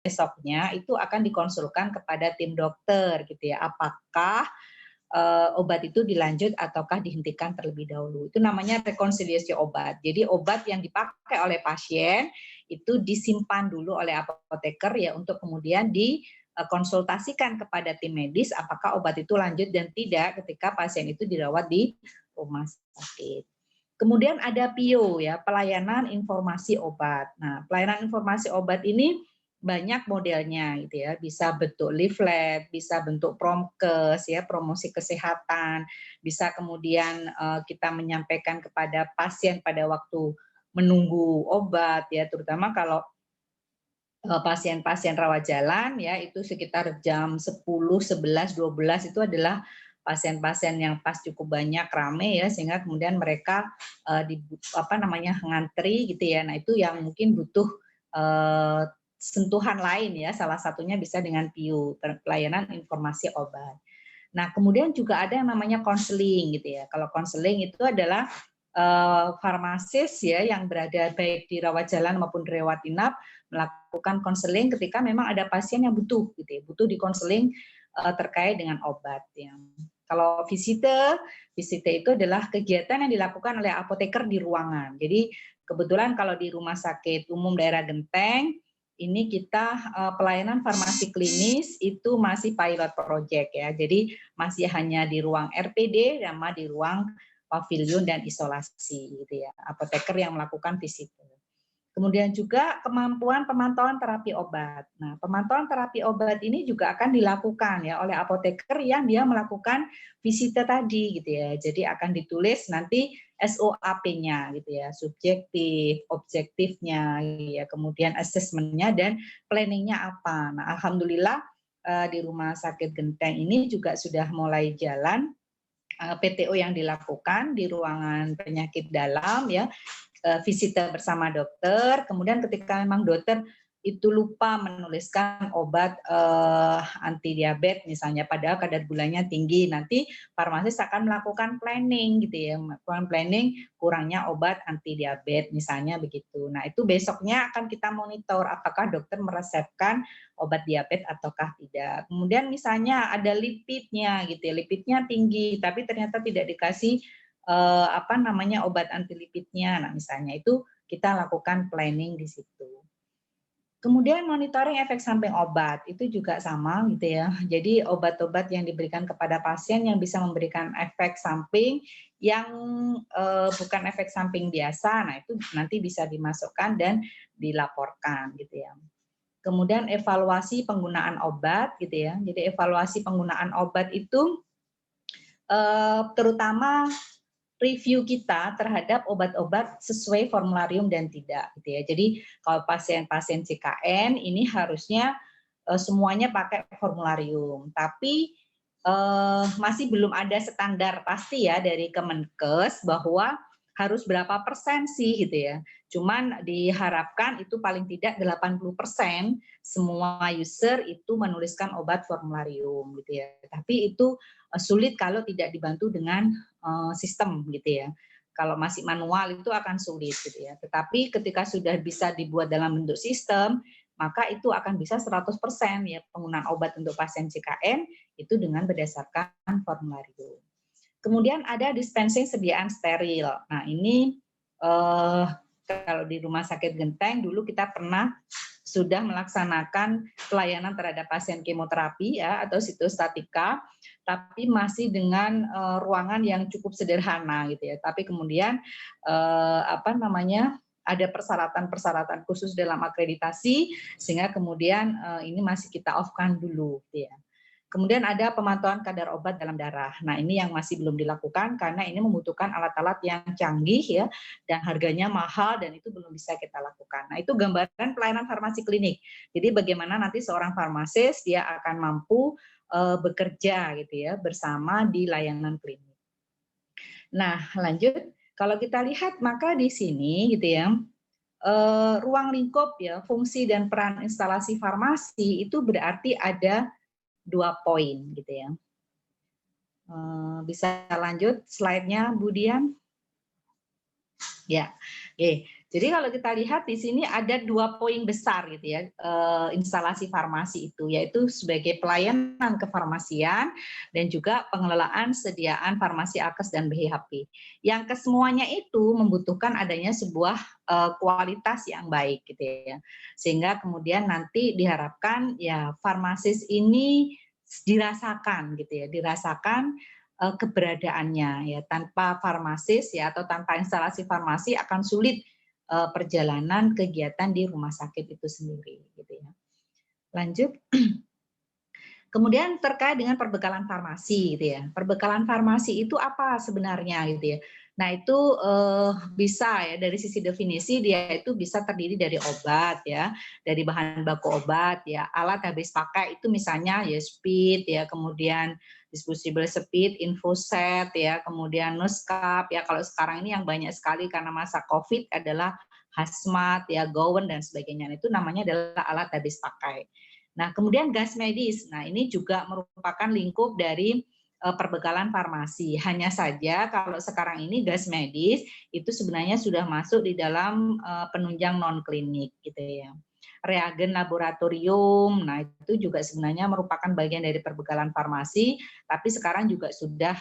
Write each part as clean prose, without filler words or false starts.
besoknya itu akan dikonsulkan kepada tim dokter gitu ya, apakah obat itu dilanjut ataukah dihentikan terlebih dahulu. Itu namanya rekonsiliasi obat. Jadi obat yang dipakai oleh pasien itu disimpan dulu oleh apoteker ya untuk kemudian dikonsultasikan kepada tim medis apakah obat itu lanjut dan tidak ketika pasien itu dirawat di rumah sakit. Kemudian ada PIO ya, pelayanan informasi obat. Nah, pelayanan informasi obat ini banyak modelnya gitu ya, bisa bentuk leaflet, bisa bentuk promkes ya, promosi kesehatan, bisa kemudian kita menyampaikan kepada pasien pada waktu menunggu obat ya, terutama kalau pasien-pasien rawat jalan ya, itu sekitar jam 10, 11, 12 itu adalah pasien-pasien yang pas cukup banyak rame ya, sehingga kemudian mereka ngantri gitu ya. Nah, itu yang mungkin butuh sentuhan lain ya, salah satunya bisa dengan PIO, pelayanan informasi obat. Nah, kemudian juga ada yang namanya konseling gitu ya. Kalau konseling itu adalah farmasis ya yang berada baik di rawat jalan maupun di rawat inap melakukan konseling ketika memang ada pasien yang butuh gitu ya, butuh dikonseling terkait dengan obat ya. Kalau visite itu adalah kegiatan yang dilakukan oleh apoteker di ruangan. Jadi kebetulan kalau di Rumah Sakit Umum Daerah Genteng ini kita pelayanan farmasi klinis itu masih pilot project ya. Jadi masih hanya di ruang RPD sama di ruang pavilion dan isolasi gitu ya. Apoteker yang melakukan visite. Kemudian juga kemampuan pemantauan terapi obat. Nah, pemantauan terapi obat ini juga akan dilakukan ya oleh apoteker yang dia melakukan visite tadi gitu ya. Jadi akan ditulis nanti SOAP-nya gitu ya, subjektif, objektifnya ya, kemudian asesmennya dan planningnya apa. Nah, alhamdulillah di Rumah Sakit Genteng ini juga sudah mulai jalan PTO yang dilakukan di ruangan penyakit dalam ya, visite bersama dokter, kemudian ketika memang dokter itu lupa menuliskan obat anti diabetes misalnya, padahal kadar gulanya tinggi, nanti farmasis akan melakukan planning gitu ya, melakukan planning kurangnya obat anti diabetes misalnya begitu. Nah, itu besoknya akan kita monitor apakah dokter meresepkan obat diabetes ataukah tidak. Kemudian misalnya ada lipidnya gitu ya, lipidnya tinggi tapi ternyata tidak dikasih obat anti lipidnya. Nah, misalnya itu kita lakukan planning di situ. Kemudian monitoring efek samping obat itu juga sama gitu ya. Jadi obat-obat yang diberikan kepada pasien yang bisa memberikan efek samping yang bukan efek samping biasa, nah itu nanti bisa dimasukkan dan dilaporkan gitu ya. Kemudian evaluasi penggunaan obat gitu ya. Jadi evaluasi penggunaan obat itu terutama review kita terhadap obat-obat sesuai formularium dan tidak gitu ya. Jadi kalau pasien-pasien CKN ini harusnya semuanya pakai formularium, tapi masih belum ada standar pasti ya dari Kemenkes bahwa harus berapa persen sih gitu ya. Cuman diharapkan itu paling tidak 80% semua user itu menuliskan obat formularium gitu ya. Tapi itu sulit kalau tidak dibantu dengan sistem gitu ya. Kalau masih manual itu akan sulit gitu ya. Tetapi ketika sudah bisa dibuat dalam bentuk sistem, maka itu akan bisa 100% ya penggunaan obat untuk pasien CKN itu dengan berdasarkan formularium. Kemudian ada dispensing sediaan steril. Nah, ini kalau di Rumah Sakit Genteng dulu kita pernah sudah melaksanakan pelayanan terhadap pasien kemoterapi ya atau sitostatika, tapi masih dengan ruangan yang cukup sederhana gitu ya. Tapi kemudian ada persyaratan-persyaratan khusus dalam akreditasi sehingga kemudian ini masih kita off-kan dulu gitu ya. Kemudian ada pemantauan kadar obat dalam darah. Nah, ini yang masih belum dilakukan karena ini membutuhkan alat-alat yang canggih ya dan harganya mahal dan itu belum bisa kita lakukan. Nah, itu gambaran pelayanan farmasi klinik. Jadi bagaimana nanti seorang farmasis dia akan mampu bekerja gitu ya bersama di layanan klinik. Nah, lanjut kalau kita lihat maka di sini gitu ya ruang lingkup ya fungsi dan peran instalasi farmasi itu berarti ada 2 poin gitu ya. Bisa lanjut slide-nya Bu Dian? Ya, oke. Jadi kalau kita lihat di sini ada 2 poin besar gitu ya, instalasi farmasi itu, yaitu sebagai pelayanan kefarmasian dan juga pengelolaan sediaan farmasi Alkes dan BHP. Yang kesemuanya itu membutuhkan adanya sebuah kualitas yang baik gitu ya. Sehingga kemudian nanti diharapkan ya farmasis ini dirasakan gitu ya, dirasakan keberadaannya ya. Tanpa farmasis ya atau tanpa instalasi farmasi akan sulit perjalanan kegiatan di rumah sakit itu sendiri gitu ya. Lanjut. Kemudian terkait dengan perbekalan farmasi gitu ya. Perbekalan farmasi itu apa sebenarnya gitu ya. Nah, itu bisa ya dari sisi definisi dia itu bisa terdiri dari obat ya, dari bahan baku obat ya, alat habis pakai itu misalnya ya speed ya, kemudian disposable speed, infoset ya, kemudian nuskap ya. Kalau sekarang ini yang banyak sekali karena masa Covid adalah hazmat ya, gown dan sebagainya. Itu namanya adalah alat habis pakai. Nah, kemudian gas medis. Nah, ini juga merupakan lingkup dari perbekalan farmasi. Hanya saja kalau sekarang ini gas medis itu sebenarnya sudah masuk di dalam penunjang non klinik gitu ya. Reagen laboratorium, nah itu juga sebenarnya merupakan bagian dari perbekalan farmasi, tapi sekarang juga sudah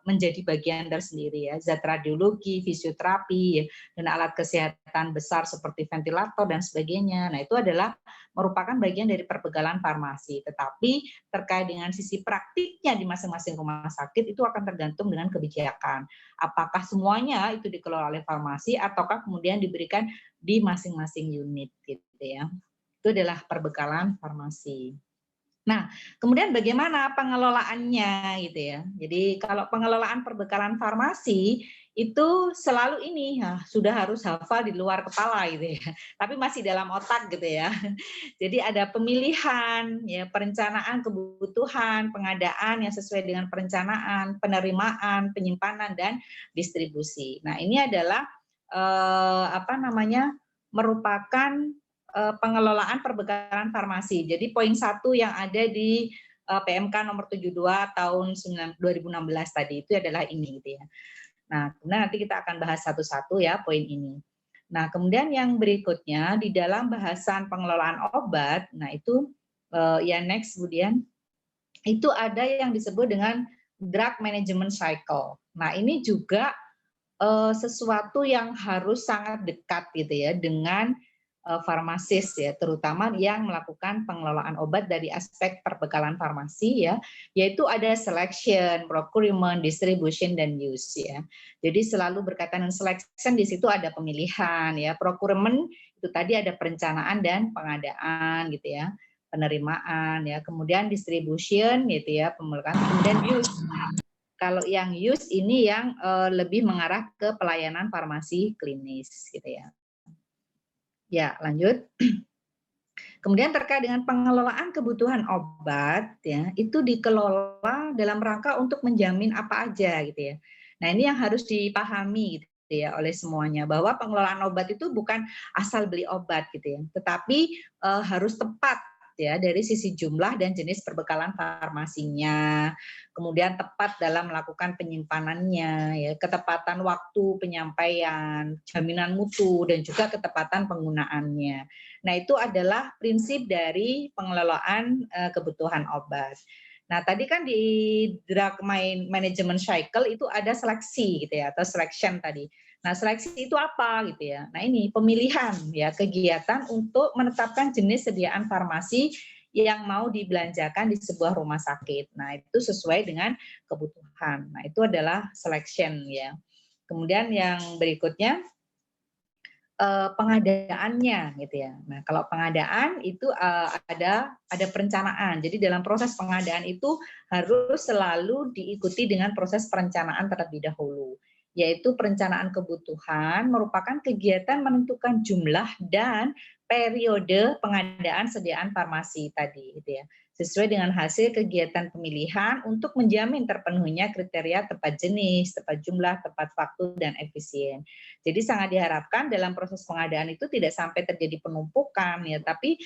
menjadi bagian tersendiri ya. Zat radiologi, fisioterapi, dan alat kesehatan besar seperti ventilator dan sebagainya. Nah itu adalah merupakan bagian dari perbekalan farmasi. Tetapi terkait dengan sisi praktiknya di masing-masing rumah sakit itu akan tergantung dengan kebijakan. Apakah semuanya itu dikelola oleh farmasi ataukah kemudian diberikan di masing-masing unit gitu ya. Itu adalah perbekalan farmasi. Nah, kemudian bagaimana pengelolaannya gitu ya. Jadi kalau pengelolaan perbekalan farmasi itu selalu ini ya, sudah harus hafal di luar kepala gitu ya. Tapi masih dalam otak gitu ya. Jadi ada pemilihan, ya perencanaan kebutuhan, pengadaan yang sesuai dengan perencanaan, penerimaan, penyimpanan dan distribusi. Nah, ini adalah merupakan pengelolaan perbekalan farmasi. Jadi poin 1 yang ada di PMK nomor 72 tahun 2016 tadi itu adalah ini gitu ya. Nah, kemudian nanti kita akan bahas satu-satu ya poin ini. Nah, kemudian yang berikutnya di dalam bahasan pengelolaan obat, nah itu ya next kemudian itu ada yang disebut dengan drug management cycle. Nah, ini juga sesuatu yang harus sangat dekat gitu ya dengan farmasis ya, terutama yang melakukan pengelolaan obat dari aspek perbekalan farmasi ya, yaitu ada selection, procurement, distribution dan use ya. Jadi selalu berkaitan dengan selection di situ ada pemilihan ya, procurement itu tadi ada perencanaan dan pengadaan gitu ya, penerimaan ya, kemudian distribution gitu ya, pemilihan, kemudian use. Kalau yang use ini yang lebih mengarah ke pelayanan farmasi klinis gitu ya. Ya, lanjut. Kemudian terkait dengan pengelolaan kebutuhan obat ya, itu dikelola dalam rangka untuk menjamin apa aja gitu ya. Nah, ini yang harus dipahami gitu ya oleh semuanya, bahwa pengelolaan obat itu bukan asal beli obat gitu ya, tetapi harus tepat ya dari sisi jumlah dan jenis perbekalan farmasinya, kemudian tepat dalam melakukan penyimpanannya ya, ketepatan waktu penyampaian, jaminan mutu dan juga ketepatan penggunaannya. Nah, itu adalah prinsip dari pengelolaan kebutuhan obat. Nah, tadi kan di drug management cycle itu ada seleksi gitu ya, atau selection tadi. Nah, seleksi itu apa gitu ya? Nah, ini pemilihan ya, kegiatan untuk menetapkan jenis sediaan farmasi yang mau dibelanjakan di sebuah rumah sakit. Nah, itu sesuai dengan kebutuhan. Nah, itu adalah selection ya. Kemudian yang berikutnya pengadaannya gitu ya. Nah, kalau pengadaan itu ada perencanaan. Jadi dalam proses pengadaan itu harus selalu diikuti dengan proses perencanaan terlebih dahulu, yaitu perencanaan kebutuhan merupakan kegiatan menentukan jumlah dan periode pengadaan sediaan farmasi tadi gitu ya. Sesuai dengan hasil kegiatan pemilihan untuk menjamin terpenuhinya kriteria tepat jenis, tepat jumlah, tepat waktu dan efisien. Jadi sangat diharapkan dalam proses pengadaan itu tidak sampai terjadi penumpukan ya, tapi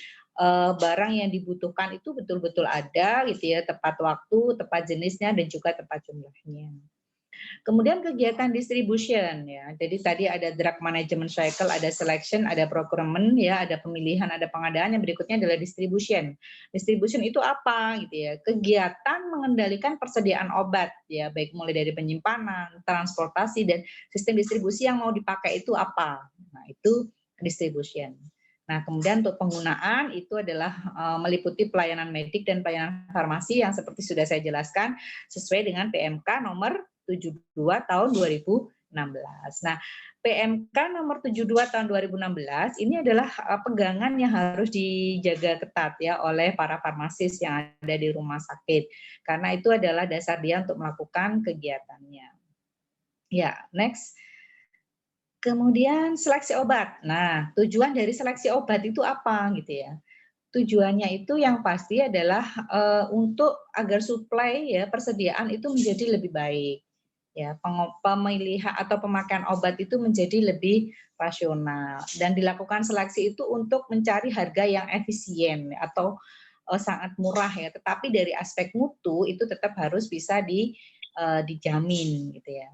barang yang dibutuhkan itu betul-betul ada gitu ya, tepat waktu, tepat jenisnya dan juga tepat jumlahnya. Kemudian kegiatan distribution ya. Jadi tadi ada drug management cycle, ada selection, ada procurement ya, ada pemilihan, ada pengadaan. Yang berikutnya adalah distribution. Distribution itu apa gitu ya? Kegiatan mengendalikan persediaan obat ya, baik mulai dari penyimpanan, transportasi dan sistem distribusi yang mau dipakai itu apa. Nah, itu distribution. Nah, kemudian untuk penggunaan itu adalah meliputi pelayanan medik dan pelayanan farmasi yang seperti sudah saya jelaskan sesuai dengan PMK nomor 72 tahun 2016. Nah, PMK nomor 72 tahun 2016 ini adalah pegangan yang harus dijaga ketat ya oleh para farmasis yang ada di rumah sakit. Karena itu adalah dasar dia untuk melakukan kegiatannya. Ya, next. Kemudian seleksi obat. Nah, tujuan dari seleksi obat itu apa gitu ya? Tujuannya itu yang pasti adalah untuk agar suplai ya persediaan itu menjadi lebih baik. Ya, pemilihan atau pemakaian obat itu menjadi lebih rasional dan dilakukan seleksi itu untuk mencari harga yang efisien atau sangat murah ya. Tetapi dari aspek mutu itu tetap harus bisa dijamin gitu ya.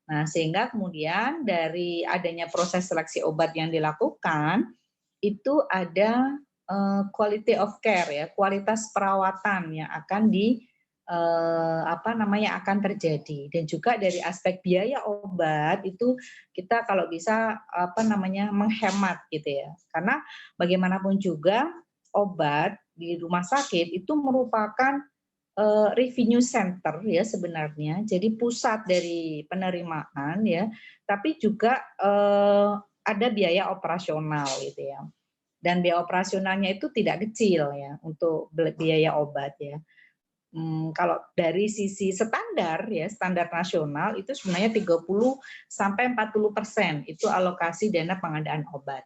Nah, sehingga kemudian dari adanya proses seleksi obat yang dilakukan, itu ada quality of care ya, kualitas perawatan yang akan akan terjadi. Dan juga dari aspek biaya obat itu kita kalau bisa menghemat gitu ya. Karena bagaimanapun juga obat di rumah sakit itu merupakan revenue center ya sebenarnya, jadi pusat dari penerimaan ya, tapi juga ada biaya operasional gitu ya. Dan biaya operasionalnya itu tidak kecil ya untuk biaya obat ya. Kalau dari sisi standar ya, standar nasional itu sebenarnya 30 sampai 40% itu alokasi dana pengadaan obat.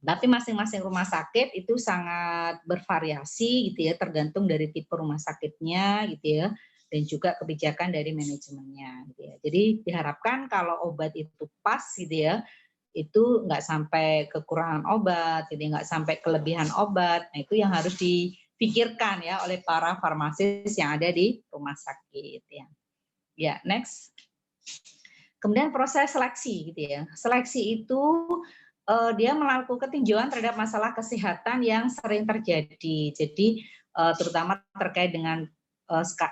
Tapi masing-masing rumah sakit itu sangat bervariasi gitu ya, tergantung dari tipe rumah sakitnya gitu ya, dan juga kebijakan dari manajemennya gitu ya. Jadi diharapkan kalau obat itu pas gitu ya, itu nggak sampai kekurangan obat, jadi nggak sampai kelebihan obat. Nah, itu yang harus dipikirkan ya oleh para farmasis yang ada di rumah sakit ya. Ya, next. Kemudian proses seleksi gitu ya. Seleksi itu dia melakukan tinjauan terhadap masalah kesehatan yang sering terjadi. Jadi terutama terkait dengan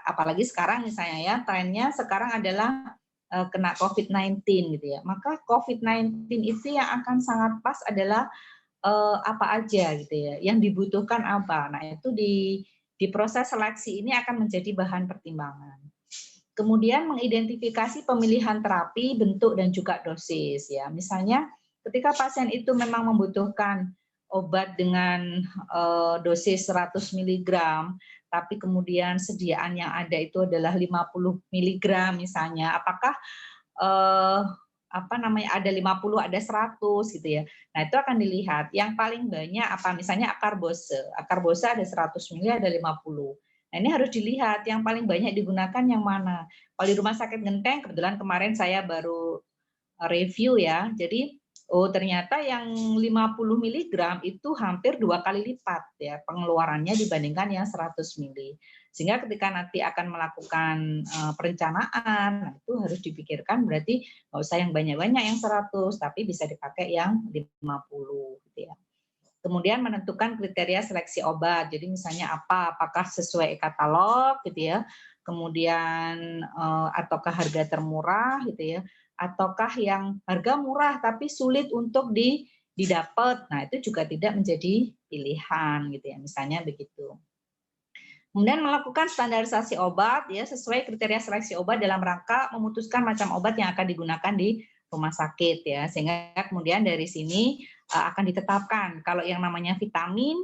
apalagi sekarang misalnya ya, trennya sekarang adalah kena COVID-19 gitu ya. Maka COVID-19 itu yang akan sangat pas adalah apa aja gitu ya, yang dibutuhkan apa. Nah, itu di proses seleksi ini akan menjadi bahan pertimbangan. Kemudian mengidentifikasi pemilihan terapi, bentuk dan juga dosis ya. Misalnya ketika pasien itu memang membutuhkan obat dengan dosis 100 mg, tapi kemudian sediaan yang ada itu adalah 50 mg misalnya, apakah ada 50, ada 100 gitu ya. Nah, itu akan dilihat yang paling banyak apa, misalnya akarbose. Akarbose ada 100 ml, ada 50. Nah, ini harus dilihat yang paling banyak digunakan yang mana. Kalau di Rumah Sakit Genteng, kebetulan kemarin saya baru review ya. Jadi ternyata yang 50 mg itu hampir 2 kali lipat ya pengeluarannya dibandingkan yang 100 ml. Sehingga ketika nanti akan melakukan perencanaan, nah itu harus dipikirkan berarti nggak usah yang banyak-banyak yang 100, tapi bisa dipakai yang 50 gitu ya. Kemudian menentukan kriteria seleksi obat. Jadi misalnya apakah sesuai e-katalog gitu ya. Kemudian ataukah harga termurah gitu ya. Ataukah yang harga murah tapi sulit untuk didapat. Nah, itu juga tidak menjadi pilihan gitu ya. Misalnya begitu. Kemudian melakukan standarisasi obat ya sesuai kriteria seleksi obat dalam rangka memutuskan macam obat yang akan digunakan di rumah sakit ya, sehingga kemudian dari sini akan ditetapkan kalau yang namanya vitamin,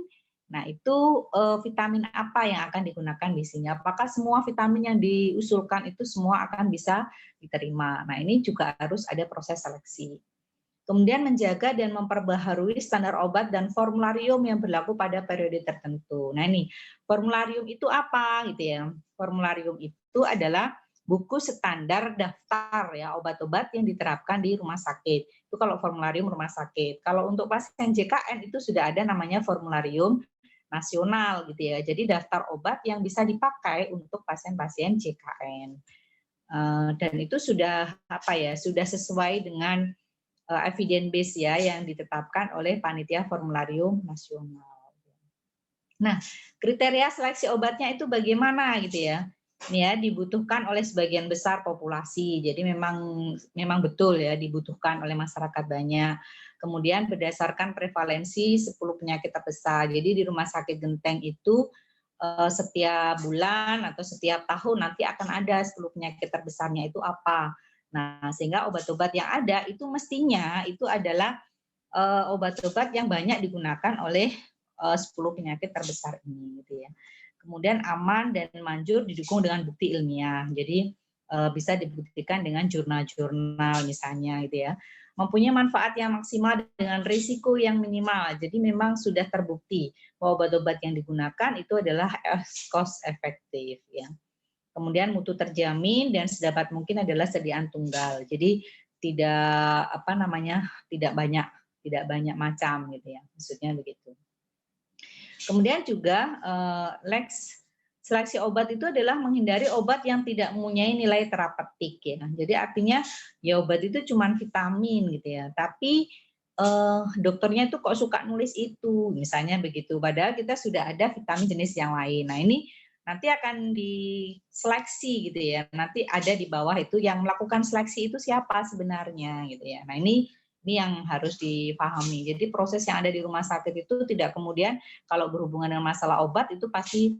nah itu vitamin apa yang akan digunakan di sini, apakah semua vitamin yang diusulkan itu semua akan bisa diterima. Nah, ini juga harus ada proses seleksi. Kemudian menjaga dan memperbaharui standar obat dan formularium yang berlaku pada periode tertentu. Nah, ini formularium itu apa gitu ya? Formularium itu adalah buku standar daftar ya obat-obat yang diterapkan di rumah sakit. Itu kalau formularium rumah sakit. Kalau untuk pasien JKN itu sudah ada namanya formularium nasional gitu ya. Jadi daftar obat yang bisa dipakai untuk pasien-pasien JKN. Dan itu sudah sudah sesuai dengan evidence base ya yang ditetapkan oleh Panitia Formularium Nasional. Nah, kriteria seleksi obatnya itu bagaimana gitu ya? Ini ya dibutuhkan oleh sebagian besar populasi. Jadi memang betul ya dibutuhkan oleh masyarakat banyak. Kemudian berdasarkan prevalensi 10 penyakit terbesar. Jadi di Rumah Sakit Genteng itu setiap bulan atau setiap tahun nanti akan ada 10 penyakit terbesarnya itu apa. Nah, sehingga obat-obat yang ada itu mestinya itu adalah obat-obat yang banyak digunakan oleh 10 penyakit terbesar ini gitu ya. Kemudian aman dan manjur didukung dengan bukti ilmiah. Jadi bisa dibuktikan dengan jurnal-jurnal misalnya gitu ya. Mempunyai manfaat yang maksimal dengan risiko yang minimal. Jadi memang sudah terbukti bahwa obat-obat yang digunakan itu adalah cost efektif ya. Kemudian mutu terjamin dan sedapat mungkin adalah sediaan tunggal. Jadi tidak tidak banyak macam gitu ya. Maksudnya begitu. Kemudian juga seleksi obat itu adalah menghindari obat yang tidak mempunyai nilai terapeutik ya. Jadi artinya ya obat itu cuma vitamin gitu ya. Tapi dokternya itu kok suka nulis itu, misalnya begitu. Padahal kita sudah ada vitamin jenis yang lain. Nah ini nanti akan diseleksi gitu ya. Nanti ada di bawah itu yang melakukan seleksi itu siapa sebenarnya gitu ya. Nah ini yang harus dipahami. Jadi proses yang ada di rumah sakit itu tidak kemudian kalau berhubungan dengan masalah obat itu pasti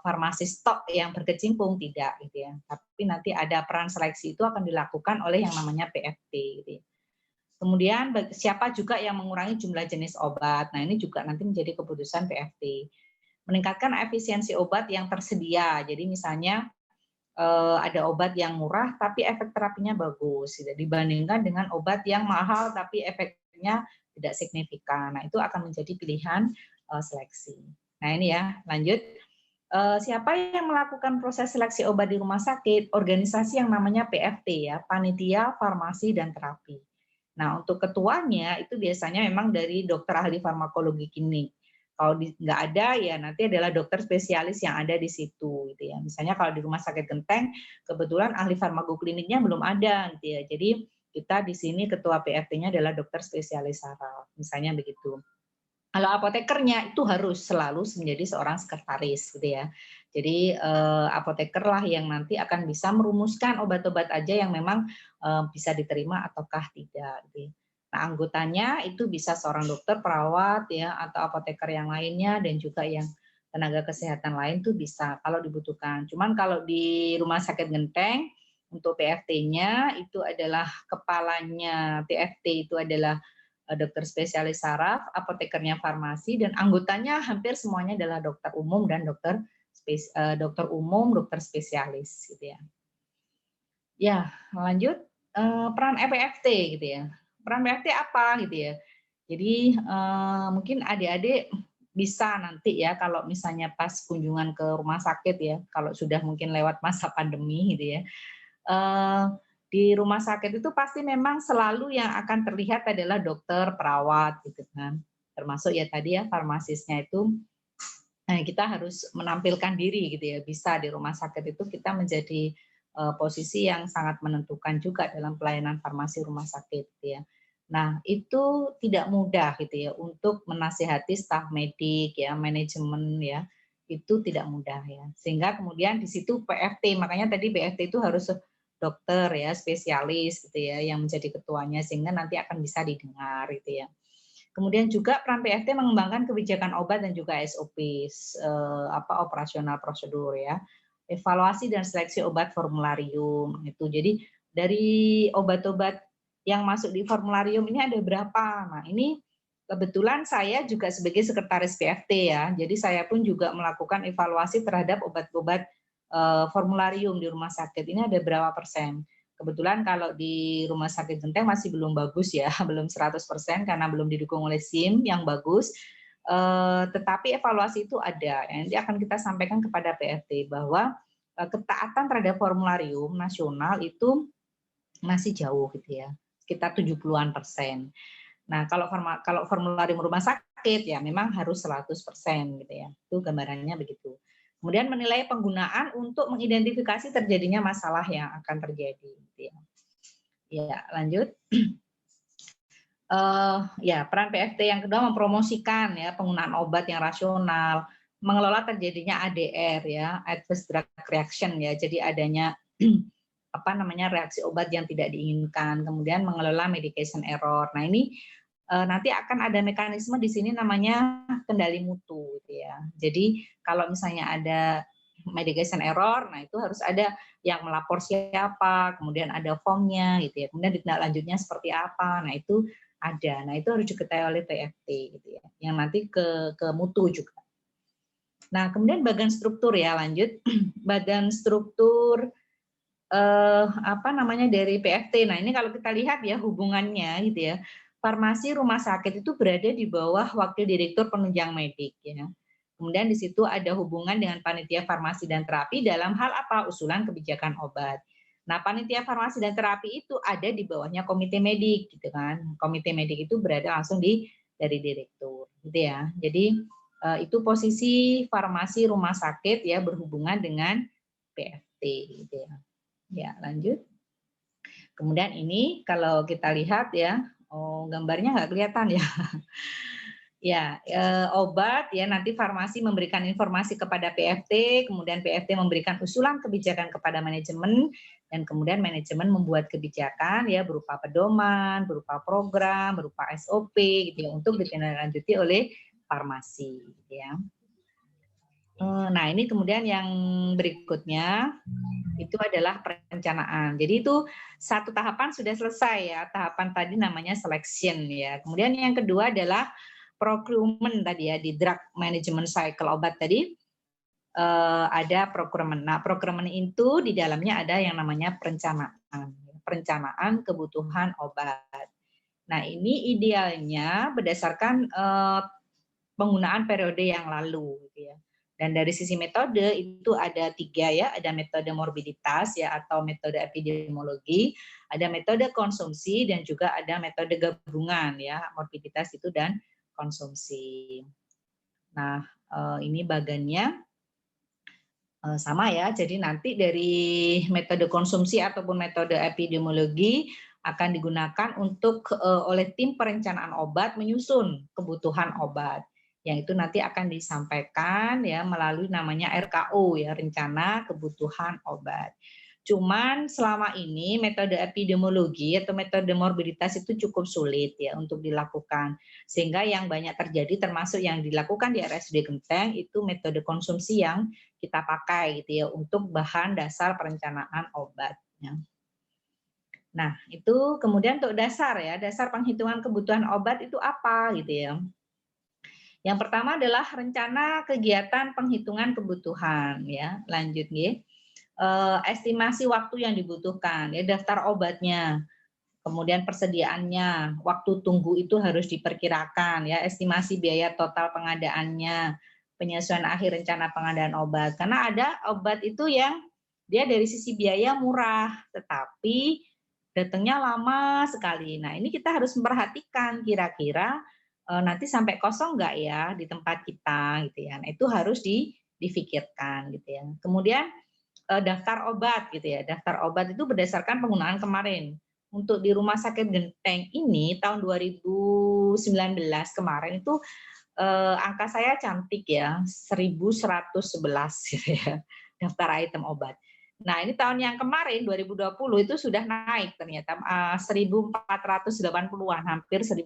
farmasi stok yang berkecimpung, tidak gitu ya. Tapi nanti ada peran seleksi itu akan dilakukan oleh yang namanya PFT gitu ya. Kemudian siapa juga yang mengurangi jumlah jenis obat. Nah, ini juga nanti menjadi keputusan PFT. Meningkatkan efisiensi obat yang tersedia. Jadi misalnya ada obat yang murah tapi efek terapinya bagus gitu, dibandingkan dengan obat yang mahal tapi efeknya tidak signifikan. Nah, itu akan menjadi pilihan seleksi. Nah, ini ya, lanjut. Siapa yang melakukan proses seleksi obat di rumah sakit? Organisasi yang namanya PFT ya, Panitia Farmasi dan Terapi. Nah, untuk ketuanya itu biasanya memang dari dokter ahli farmakologi klinik. Kalau nggak ada ya nanti adalah dokter spesialis yang ada di situ gitu ya. Misalnya kalau di Rumah Sakit Genteng kebetulan ahli farmakokliniknya belum ada gitu ya. Jadi kita di sini ketua PFT-nya adalah dokter spesialis saraf. Misalnya begitu. Kalau apotekernya itu harus selalu menjadi seorang sekretaris gitu ya. Jadi apoteker lah yang nanti akan bisa merumuskan obat-obat aja yang memang bisa diterima ataukah tidak. Gitu. Nah, anggotanya itu bisa seorang dokter, perawat ya atau apoteker yang lainnya dan juga yang tenaga kesehatan lain tuh bisa kalau dibutuhkan. Cuman kalau di Rumah Sakit Genteng untuk PFT-nya itu adalah kepalanya PFT itu adalah dokter spesialis saraf, apotekernya farmasi, dan anggotanya hampir semuanya adalah dokter umum dan dokter spesialis gitu ya. Ya, lanjut peran PFT gitu ya. Peran PFT apa gitu ya. Jadi mungkin adik-adik bisa nanti ya kalau misalnya pas kunjungan ke rumah sakit ya, kalau sudah mungkin lewat masa pandemi gitu ya. Di rumah sakit itu pasti memang selalu yang akan terlihat adalah dokter, perawat gitu kan. Termasuk ya tadi ya farmasisnya itu kita harus menampilkan diri gitu ya. Bisa di rumah sakit itu kita menjadi posisi yang sangat menentukan juga dalam pelayanan farmasi rumah sakit gitu ya. Nah, itu tidak mudah gitu ya untuk menasihati staf medik ya, manajemen ya. Itu tidak mudah ya. Sehingga kemudian di situ PFT, makanya tadi PFT itu harus dokter ya, spesialis gitu ya yang menjadi ketuanya sehingga nanti akan bisa didengar gitu ya. Kemudian juga peran PFT mengembangkan kebijakan obat dan juga SOP operasional prosedur ya. Evaluasi dan seleksi obat formularium itu. Jadi dari obat-obat yang masuk di formularium ini ada berapa? Nah, ini kebetulan saya juga sebagai sekretaris PFT ya. Jadi saya pun juga melakukan evaluasi terhadap obat-obat formularium di rumah sakit. Ini ada berapa persen? Kebetulan kalau di Rumah Sakit Genteng masih belum bagus ya, belum 100% karena belum didukung oleh SIM yang bagus. Tetapi evaluasi itu ada. Nanti akan kita sampaikan kepada PFT bahwa ketaatan terhadap formularium nasional itu masih jauh gitu ya, sekitar 70-an%. Nah, kalau formularium rumah sakit ya memang harus 100% gitu ya. Itu gambarannya begitu. Kemudian menilai penggunaan untuk mengidentifikasi terjadinya masalah yang akan terjadi. Gitu ya. Ya, lanjut. Ya, peran PFT yang kedua mempromosikan ya penggunaan obat yang rasional, mengelola terjadinya ADR ya, adverse drug reaction ya. Jadi adanya apa namanya reaksi obat yang tidak diinginkan, kemudian mengelola medication error. Nah, ini nanti akan ada mekanisme di sini namanya kendali mutu gitu ya. Jadi kalau misalnya ada medication error, nah itu harus ada yang melapor siapa, kemudian ada formnya gitu ya. Kemudian ditindaklanjutnya seperti apa. Nah, itu ada. Nah, itu harus diketahui oleh PFT gitu ya. Yang nanti ke mutu juga. Nah, kemudian bagian struktur ya, lanjut. Bagian struktur apa namanya dari PFT. Nah, ini kalau kita lihat ya hubungannya gitu ya. Farmasi rumah sakit itu berada di bawah wakil direktur penunjang medik ya. Kemudian di situ ada hubungan dengan panitia farmasi dan terapi dalam hal apa? Usulan kebijakan obat. Nah, panitia farmasi dan terapi itu ada di bawahnya komite medik gitu kan. Komite medik itu berada langsung dari direktur gitu ya. Jadi itu posisi farmasi rumah sakit ya berhubungan dengan PFT gitu ya. Ya, lanjut. Kemudian ini kalau kita lihat ya, gambarnya nggak kelihatan ya. Ya, obat ya nanti farmasi memberikan informasi kepada PFT, kemudian PFT memberikan usulan kebijakan kepada manajemen, dan kemudian manajemen membuat kebijakan ya berupa pedoman, berupa program, berupa SOP gitu ya untuk ditindaklanjuti oleh farmasi gitu ya. Nah, ini kemudian yang berikutnya itu adalah perencanaan. Jadi itu satu tahapan sudah selesai ya, tahapan tadi namanya selection ya. Kemudian yang kedua adalah procurement tadi ya, di drug management cycle obat tadi ada procurement. Nah, procurement itu di dalamnya ada yang namanya perencanaan kebutuhan obat. Nah, ini idealnya berdasarkan penggunaan periode yang lalu gitu ya. Dan dari sisi metode itu ada 3 ya, ada metode morbiditas ya atau metode epidemiologi, ada metode konsumsi dan juga ada metode gabungan ya, morbiditas itu dan konsumsi. Nah, ini bagannya sama ya, jadi nanti dari metode konsumsi ataupun metode epidemiologi akan digunakan untuk oleh tim perencanaan obat menyusun kebutuhan obat yang itu nanti akan disampaikan ya melalui namanya RKO ya, rencana kebutuhan obat. Cuman selama ini metode epidemiologi atau metode morbiditas itu cukup sulit ya untuk dilakukan. Sehingga yang banyak terjadi termasuk yang dilakukan di RSUD Genteng itu metode konsumsi yang kita pakai gitu ya untuk bahan dasar perencanaan obat. Ya. Nah, itu kemudian untuk dasar ya, dasar penghitungan kebutuhan obat itu apa gitu ya. Yang pertama adalah rencana kegiatan penghitungan kebutuhan ya. Lanjut nih. Estimasi waktu yang dibutuhkan ya, daftar obatnya. Kemudian persediaannya, waktu tunggu itu harus diperkirakan ya, estimasi biaya total pengadaannya, penyesuaian akhir rencana pengadaan obat. Karena ada obat itu yang dia dari sisi biaya murah, tetapi datangnya lama sekali. Nah, ini kita harus memperhatikan kira-kira nanti sampai kosong nggak ya di tempat kita gitu ya. Nah, itu harus difikirkan gitu ya. Kemudian daftar obat gitu ya. Daftar obat itu berdasarkan penggunaan kemarin. Untuk di Rumah Sakit Genteng ini tahun 2019 kemarin itu angka saya cantik ya, 1.111 gitu ya, daftar item obat. Nah, ini tahun yang kemarin 2020 itu sudah naik ternyata 1.480-an, hampir 1.500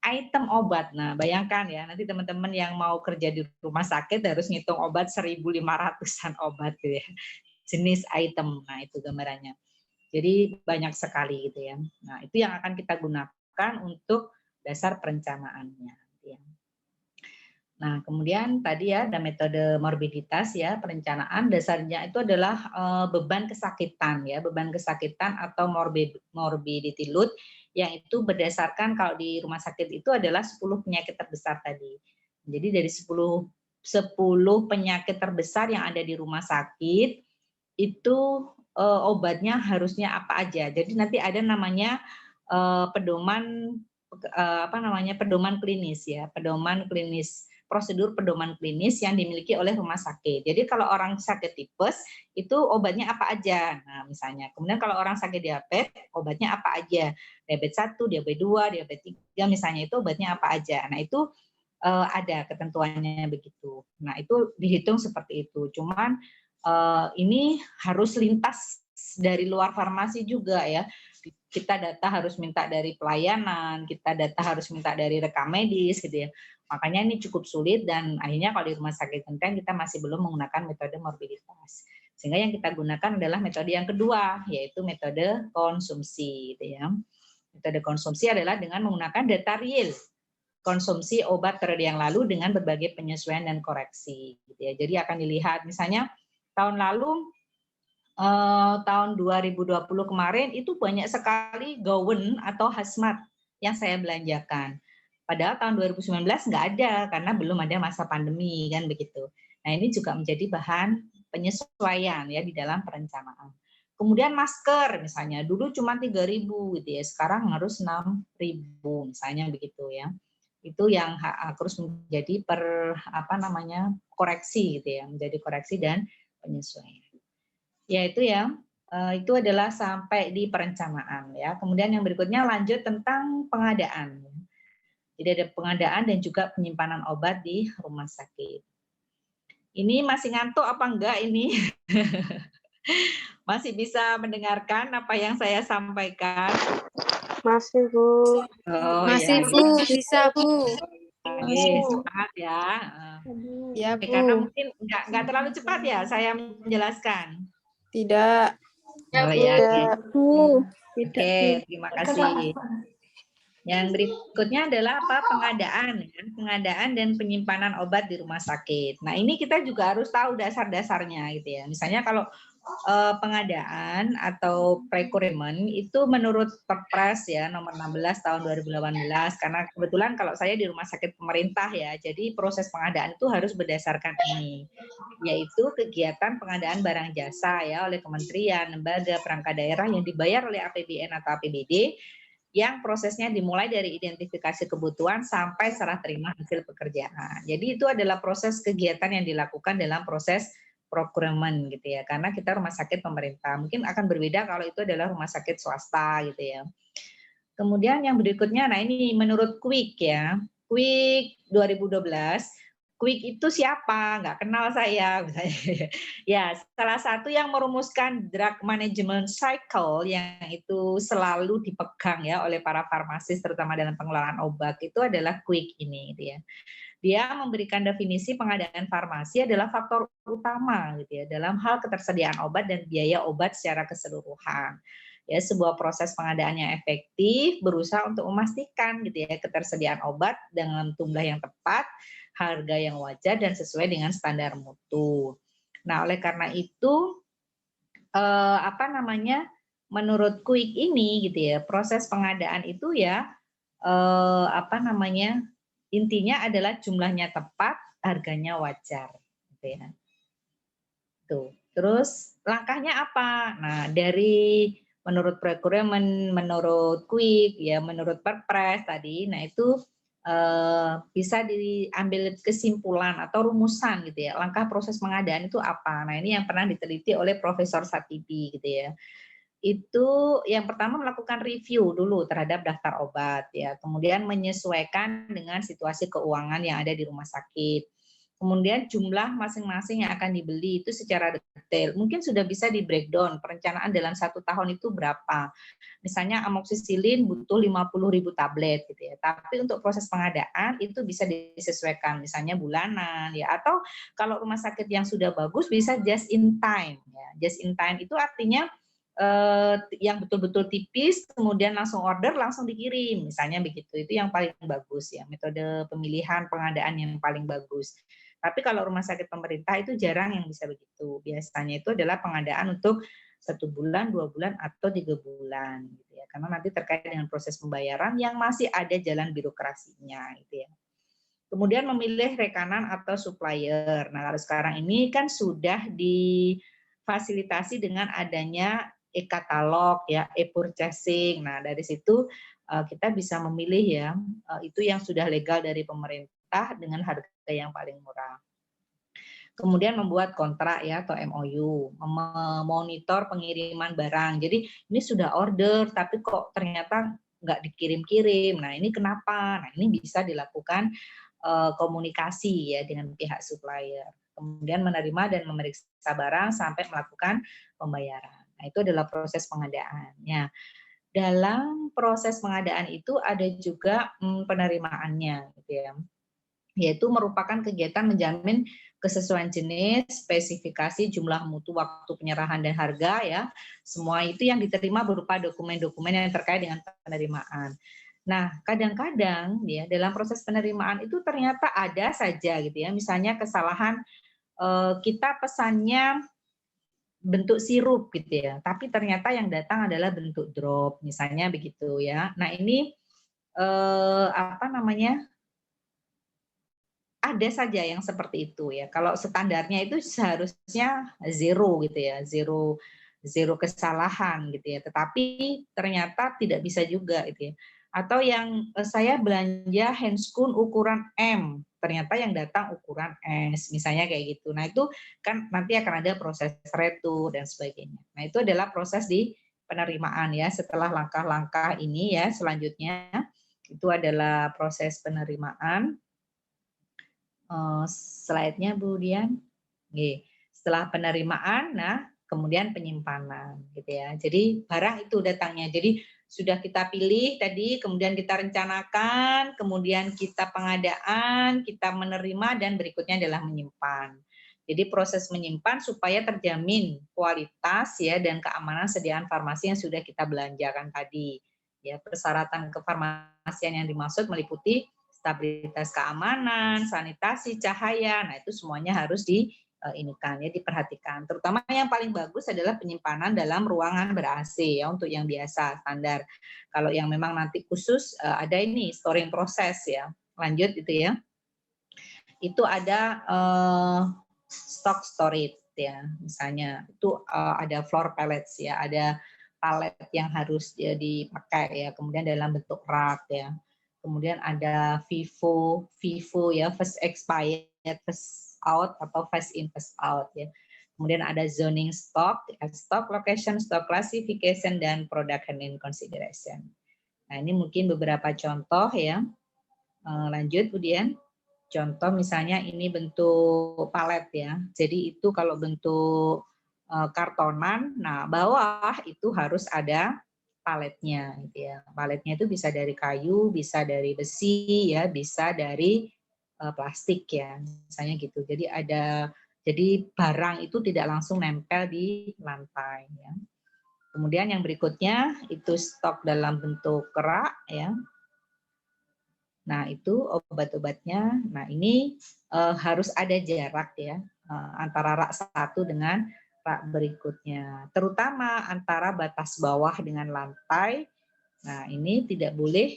item obat. Nah, bayangkan ya, nanti teman-teman yang mau kerja di rumah sakit harus ngitung obat 1.500-an obat gitu ya. Jenis item. Nah, itu gambarannya. Jadi banyak sekali gitu ya. Nah, itu yang akan kita gunakan untuk dasar perencanaannya. Ya. Nah, kemudian tadi ya ada metode morbiditas ya, perencanaan dasarnya itu adalah beban kesakitan ya, beban kesakitan atau morbidity load yang itu berdasarkan kalau di rumah sakit itu adalah 10 penyakit terbesar tadi. Jadi dari 10 penyakit terbesar yang ada di rumah sakit itu obatnya harusnya apa aja. Jadi nanti ada namanya pedoman pedoman klinis ya, pedoman klinis prosedur pedoman klinis yang dimiliki oleh rumah sakit. Jadi kalau orang sakit tipes itu obatnya apa aja. Nah, misalnya. Kemudian kalau orang sakit diabetes, obatnya apa aja. Diabetes 1, diabetes 2, diabetes 3 misalnya itu obatnya apa aja. Nah, itu ada ketentuannya begitu. Nah, itu dihitung seperti itu. Cuman ini harus lintas dari luar farmasi juga ya. Kita data harus minta dari pelayanan, kita data harus minta dari rekam medis gitu ya. Makanya ini cukup sulit dan akhirnya kalau di rumah sakit Genteng kita masih belum menggunakan metode morbiditas. Sehingga yang kita gunakan adalah metode yang kedua, yaitu metode konsumsi gitu ya. Metode konsumsi adalah dengan menggunakan data real konsumsi obat periode yang lalu dengan berbagai penyesuaian dan koreksi gitu ya. Jadi akan dilihat misalnya tahun lalu tahun 2020 kemarin itu banyak sekali gaun atau hazmat yang saya belanjakan. Padahal tahun 2019 nggak ada karena belum ada masa pandemi kan begitu. Nah ini juga menjadi bahan penyesuaian ya di dalam perencanaan. Kemudian masker misalnya dulu cuma 3.000 gitu ya, sekarang harus 6.000 misalnya begitu ya. Itu yang harus menjadi koreksi gitu ya, menjadi koreksi dan penyesuaian. Ya itu ya, itu adalah sampai di perencanaan ya. Kemudian yang berikutnya lanjut tentang pengadaan. Jadi ada pengadaan dan juga penyimpanan obat di rumah sakit. Ini masih ngantuk apa enggak ini? Masih bisa mendengarkan apa yang saya sampaikan? Masih, Bu. Oh Masih, ya. Bu. Bisa, Bu. Oke, semangat ya. Ya, Karena Bu. mungkin nggak terlalu cepat ya saya menjelaskan. Tidak. Oh ya, Bu. oke, terima kasih. Yang berikutnya adalah pengadaan, ya. Pengadaan dan penyimpanan obat di rumah sakit. Nah ini kita juga harus tahu dasar-dasarnya gitu ya. Misalnya kalau pengadaan atau procurement itu menurut Perpres ya nomor 16 tahun 2018 karena kebetulan kalau saya di rumah sakit pemerintah ya, jadi proses pengadaan itu harus berdasarkan ini, yaitu kegiatan pengadaan barang jasa ya oleh kementerian, lembaga, perangkat daerah yang dibayar oleh APBN atau APBD yang prosesnya dimulai dari identifikasi kebutuhan sampai serah terima hasil pekerjaan. Jadi itu adalah proses kegiatan yang dilakukan dalam proses procurement gitu ya, karena kita rumah sakit pemerintah. Mungkin akan berbeda kalau itu adalah rumah sakit swasta gitu ya. Kemudian yang berikutnya, nah ini menurut Quick ya, Quick 2012, Quick itu siapa? Nggak kenal saya. Ya, salah satu yang merumuskan drug management cycle yang itu selalu dipegang ya oleh para farmasis terutama dalam pengelolaan obat itu adalah Quick ini gitu ya. Dia memberikan definisi pengadaan farmasi adalah faktor utama gitu ya dalam hal ketersediaan obat dan biaya obat secara keseluruhan. Ya, sebuah proses pengadaan yang efektif berusaha untuk memastikan gitu ya ketersediaan obat dengan jumlah yang tepat, harga yang wajar dan sesuai dengan standar mutu. Nah, oleh karena itu menurut Quick ini gitu ya, proses pengadaan itu ya intinya adalah jumlahnya tepat, harganya wajar gitu ya. Tuh. Terus langkahnya apa? Nah, dari menurut procurement, menurut Quick, ya menurut Perpres tadi, nah itu bisa diambil kesimpulan atau rumusan gitu ya. Langkah proses pengadaan itu apa? Nah, ini yang pernah diteliti oleh Profesor Satibi gitu ya. Itu yang pertama melakukan review dulu terhadap daftar obat ya. Kemudian menyesuaikan dengan situasi keuangan yang ada di rumah sakit. Kemudian jumlah masing-masing yang akan dibeli itu secara detail. Mungkin sudah bisa di breakdown perencanaan dalam 1 tahun itu berapa. Misalnya amoksisilin butuh 50.000 tablet gitu ya. Tapi untuk proses pengadaan itu bisa disesuaikan misalnya bulanan ya, atau kalau rumah sakit yang sudah bagus bisa just in time ya. Just in time itu artinya yang betul-betul tipis kemudian langsung order langsung dikirim misalnya begitu. Itu yang paling bagus ya, metode pemilihan pengadaan yang paling bagus. Tapi kalau rumah sakit pemerintah itu jarang yang bisa begitu. Biasanya itu adalah pengadaan untuk 1 bulan, 2 bulan, atau 3 bulan. Gitu ya. Karena nanti terkait dengan proses pembayaran yang masih ada jalan birokrasinya. Gitu ya. Kemudian memilih rekanan atau supplier. Nah, kalau sekarang ini kan sudah difasilitasi dengan adanya e-katalog, ya, e-purchasing. Nah, dari situ kita bisa memilih ya, itu yang sudah legal dari pemerintah dengan harga harga yang paling murah. Kemudian membuat kontrak ya atau MOU, memonitor pengiriman barang. Jadi ini sudah order tapi kok ternyata nggak dikirim-kirim. Nah ini kenapa? Nah ini bisa dilakukan komunikasi ya dengan pihak supplier. Kemudian menerima dan memeriksa barang sampai melakukan pembayaran. Nah itu adalah proses pengadaan. Ya. Dalam proses pengadaan itu ada juga penerimaannya, gitu ya. Yaitu merupakan kegiatan menjamin kesesuaian jenis, spesifikasi, jumlah mutu, waktu penyerahan dan harga ya. Semua itu yang diterima berupa dokumen-dokumen yang terkait dengan penerimaan. Nah, kadang-kadang ya dalam proses penerimaan itu ternyata ada saja gitu ya. Misalnya kesalahan kita pesannya bentuk sirup gitu ya, tapi ternyata yang datang adalah bentuk drop, misalnya begitu ya. Nah, ini apa namanya? Ada saja yang seperti itu ya. Kalau standarnya itu seharusnya zero gitu ya, zero kesalahan gitu ya. Tetapi ternyata tidak bisa juga gitu ya. Atau yang saya belanja handscoon ukuran M, ternyata yang datang ukuran S, misalnya kayak gitu. Nah itu kan nanti akan ada proses retur dan sebagainya. Nah itu adalah proses di penerimaan ya. Setelah langkah-langkah ini ya, selanjutnya itu adalah proses penerimaan. Slide-nya Bu Dian. Setelah penerimaan, nah kemudian penyimpanan gitu ya. Jadi barang itu datangnya. Jadi sudah kita pilih tadi, kemudian kita rencanakan, kemudian kita pengadaan, kita menerima dan berikutnya adalah menyimpan. Jadi proses menyimpan supaya terjamin kualitas ya dan keamanan sediaan farmasi yang sudah kita belanjakan tadi. Ya, persyaratan kefarmasian yang dimaksud meliputi stabilitas keamanan, sanitasi, cahaya. Nah, itu semuanya harus diinikan ya, diperhatikan. Terutama yang paling bagus adalah penyimpanan dalam ruangan ber-AC ya untuk yang biasa standar. Kalau yang memang nanti khusus ada ini storing proses ya. Lanjut itu ya. Itu ada stock storage ya. Misalnya itu ada floor pallets ya, ada palet yang harus dipakai ya, kemudian dalam bentuk rak ya. Kemudian ada FIFO ya, first expired, first out atau first in, first out ya. Kemudian ada zoning stock, stock location, stock classification, dan product handling consideration. Nah ini mungkin beberapa contoh ya. Lanjut kemudian. Contoh misalnya ini bentuk palet ya. Jadi itu kalau bentuk kartonan, nah bawah itu harus ada paletnya gitu ya. Paletnya itu bisa dari kayu, bisa dari besi ya, bisa dari plastik ya. Misalnya gitu. Jadi barang itu tidak langsung nempel di lantai ya. Kemudian yang berikutnya itu stok dalam bentuk kerak ya. Nah, itu obat-obatnya. Nah, ini harus ada jarak ya antara rak satu dengan rak berikutnya. Terutama antara batas bawah dengan lantai. Nah, ini tidak boleh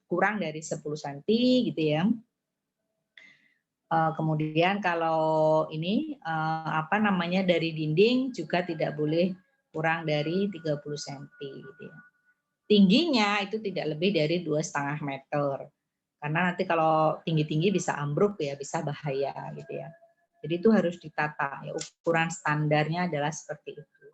kurang dari 10 cm gitu ya. Kemudian kalau ini apa namanya dari dinding juga tidak boleh kurang dari 30 cm gitu ya. Tingginya itu tidak lebih dari 2,5 meter. Karena nanti kalau tinggi-tinggi bisa ambruk ya, bisa bahaya gitu ya. Jadi itu harus ditata ya, ukuran standarnya adalah seperti itu.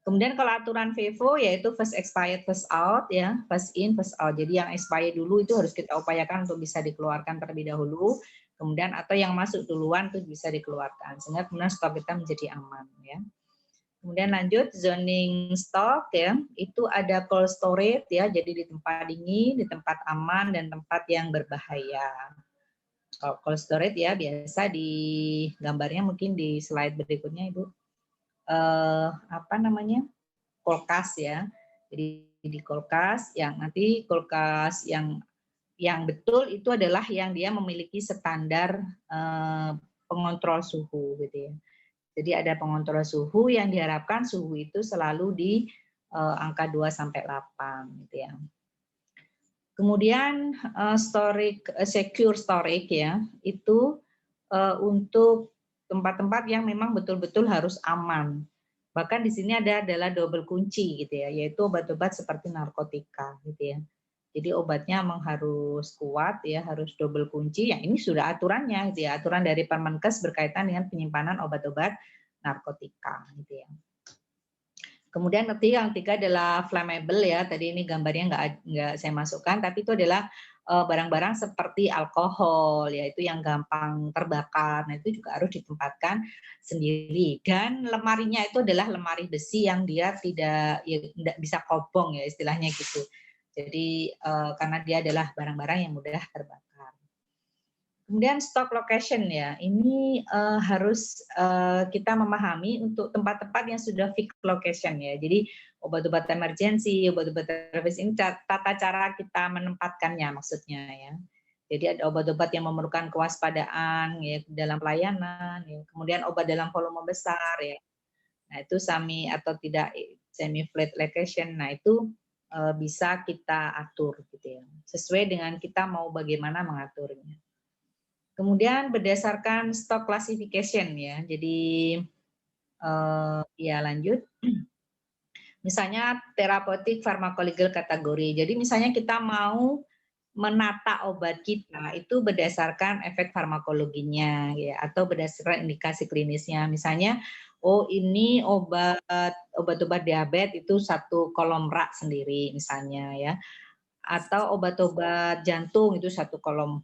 Kemudian kalau aturan FIFO yaitu first expired first out ya, first in first out. Jadi yang expired dulu itu harus kita upayakan untuk bisa dikeluarkan terlebih dahulu. Kemudian atau yang masuk duluan itu bisa dikeluarkan sehingga kemudian stok kita menjadi aman ya. Kemudian lanjut zoning stock ya, itu ada cold storage ya, jadi di tempat dingin, di tempat aman dan tempat yang berbahaya. Kalau cold storage ya biasa di gambarnya mungkin di slide berikutnya Ibu. Apa namanya? Kulkas ya. Jadi di kulkas yang nanti kulkas yang betul itu adalah yang dia memiliki standar pengontrol suhu gitu ya. Jadi ada pengontrol suhu yang diharapkan suhu itu selalu di angka 2 sampai 8 gitu ya. Kemudian secure storage ya, itu untuk tempat-tempat yang memang betul-betul harus aman. Bahkan di sini adalah double kunci gitu ya, yaitu obat-obat seperti narkotika gitu ya. Jadi obatnya memang harus kuat ya, harus double kunci. Ya ini sudah aturannya gitu ya. Aturan dari Permenkes berkaitan dengan penyimpanan obat-obat narkotika gitu ya. Kemudian nanti yang ketiga adalah flammable ya. Tadi ini gambarnya nggak saya masukkan, tapi itu adalah barang-barang seperti alkohol, yaitu yang gampang terbakar. Nah itu juga harus ditempatkan sendiri. Dan lemarinya itu adalah lemari besi yang dia tidak bisa kobong ya istilahnya gitu. Jadi karena dia adalah barang-barang yang mudah terbakar. Kemudian stock location ya, ini harus kita memahami untuk tempat-tempat yang sudah fixed location ya. Jadi obat-obat emergency, obat-obat service ini tata cara kita menempatkannya maksudnya ya. Jadi ada obat-obat yang memerlukan kewaspadaan ya dalam pelayanan, ya. Kemudian obat dalam volume besar ya. Nah itu semi atau tidak semi flat location. Nah itu bisa kita atur gitu ya. Sesuai dengan kita mau bagaimana mengaturnya. Kemudian berdasarkan stock classification ya, jadi ya lanjut. Misalnya terapeutik farmakologi kategori. Jadi misalnya kita mau menata obat kita itu berdasarkan efek farmakologinya ya, atau berdasarkan indikasi klinisnya. Misalnya, oh ini obat-obat diabetes itu satu kolom rak sendiri misalnya ya, atau obat-obat jantung itu satu kolom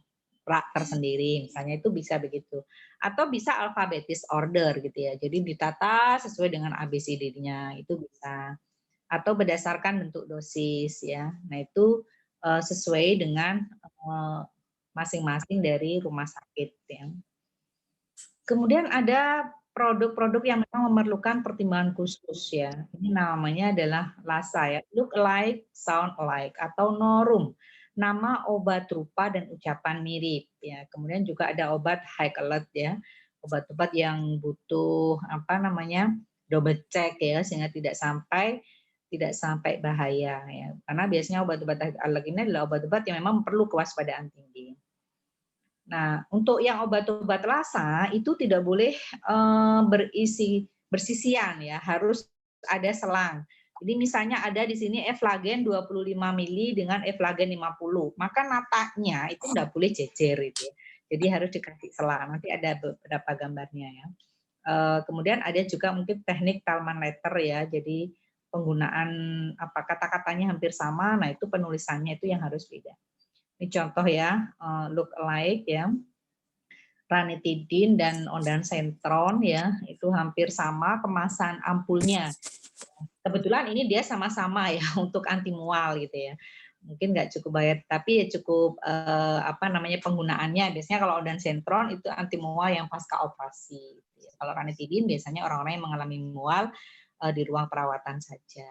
rak tersendiri, misalnya itu bisa begitu. Atau bisa alphabetis order gitu ya, jadi ditata sesuai dengan ABCD-nya, itu bisa. Atau berdasarkan bentuk dosis ya, nah itu sesuai dengan masing-masing dari rumah sakit ya. Kemudian ada produk-produk yang memang memerlukan pertimbangan khusus ya. Ini namanya adalah LASA ya, look alike, sound alike atau NORUM. Nama, obat, rupa, dan ucapan mirip ya. Kemudian juga ada obat high alert ya. Obat-obat yang butuh double check ya sehingga tidak sampai bahaya ya. Karena biasanya obat-obat high alert ini adalah obat-obat yang memang perlu kewaspadaan tinggi. Nah, untuk yang obat-obat LASA itu tidak boleh bersisian ya, harus ada selang. Jadi misalnya ada di sini eflagen 25 mili dengan eflagen 50, maka natanya itu tidak boleh jejer itu ya. Jadi harus dikasih selang. Nanti ada beberapa gambarnya ya. Kemudian ada juga mungkin teknik Talman letter ya. Jadi penggunaan kata-katanya hampir sama, nah itu penulisannya itu yang harus beda. Ini contoh ya, look alike ya. Ranitidin dan ondansetron ya, itu hampir sama kemasan ampulnya. Kebetulan ini dia sama-sama ya untuk anti mual gitu ya. Mungkin nggak cukup bayar, tapi ya cukup penggunaannya. Biasanya kalau ondansetron itu anti mual yang pasca operasi. Gitu ya. Kalau ranitidin biasanya orang-orang yang mengalami mual di ruang perawatan saja.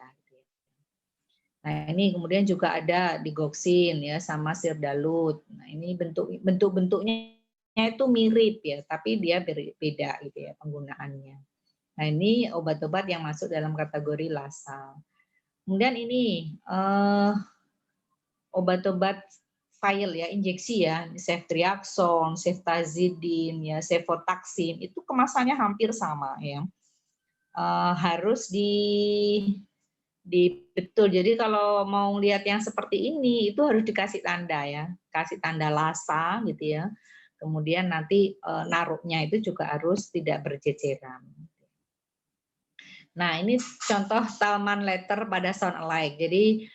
Nah, ini kemudian juga ada digoxin ya sama sirdalut. Nah, ini bentuk-bentuknya itu mirip ya, tapi dia beda gitu ya penggunaannya. Nah, ini obat-obat yang masuk dalam kategori LASA. Kemudian ini obat-obat vial ya, injeksi ya, ceftriaxone, ceftazidime ya, cefotaxime, itu kemasannya hampir sama ya. Harus betul. Jadi kalau mau lihat yang seperti ini itu harus dikasih tanda ya, kasih tanda LASA gitu ya. Kemudian nanti naruhnya itu juga harus tidak berjejeran. Nah, ini contoh Talman letter pada sound alike. Jadi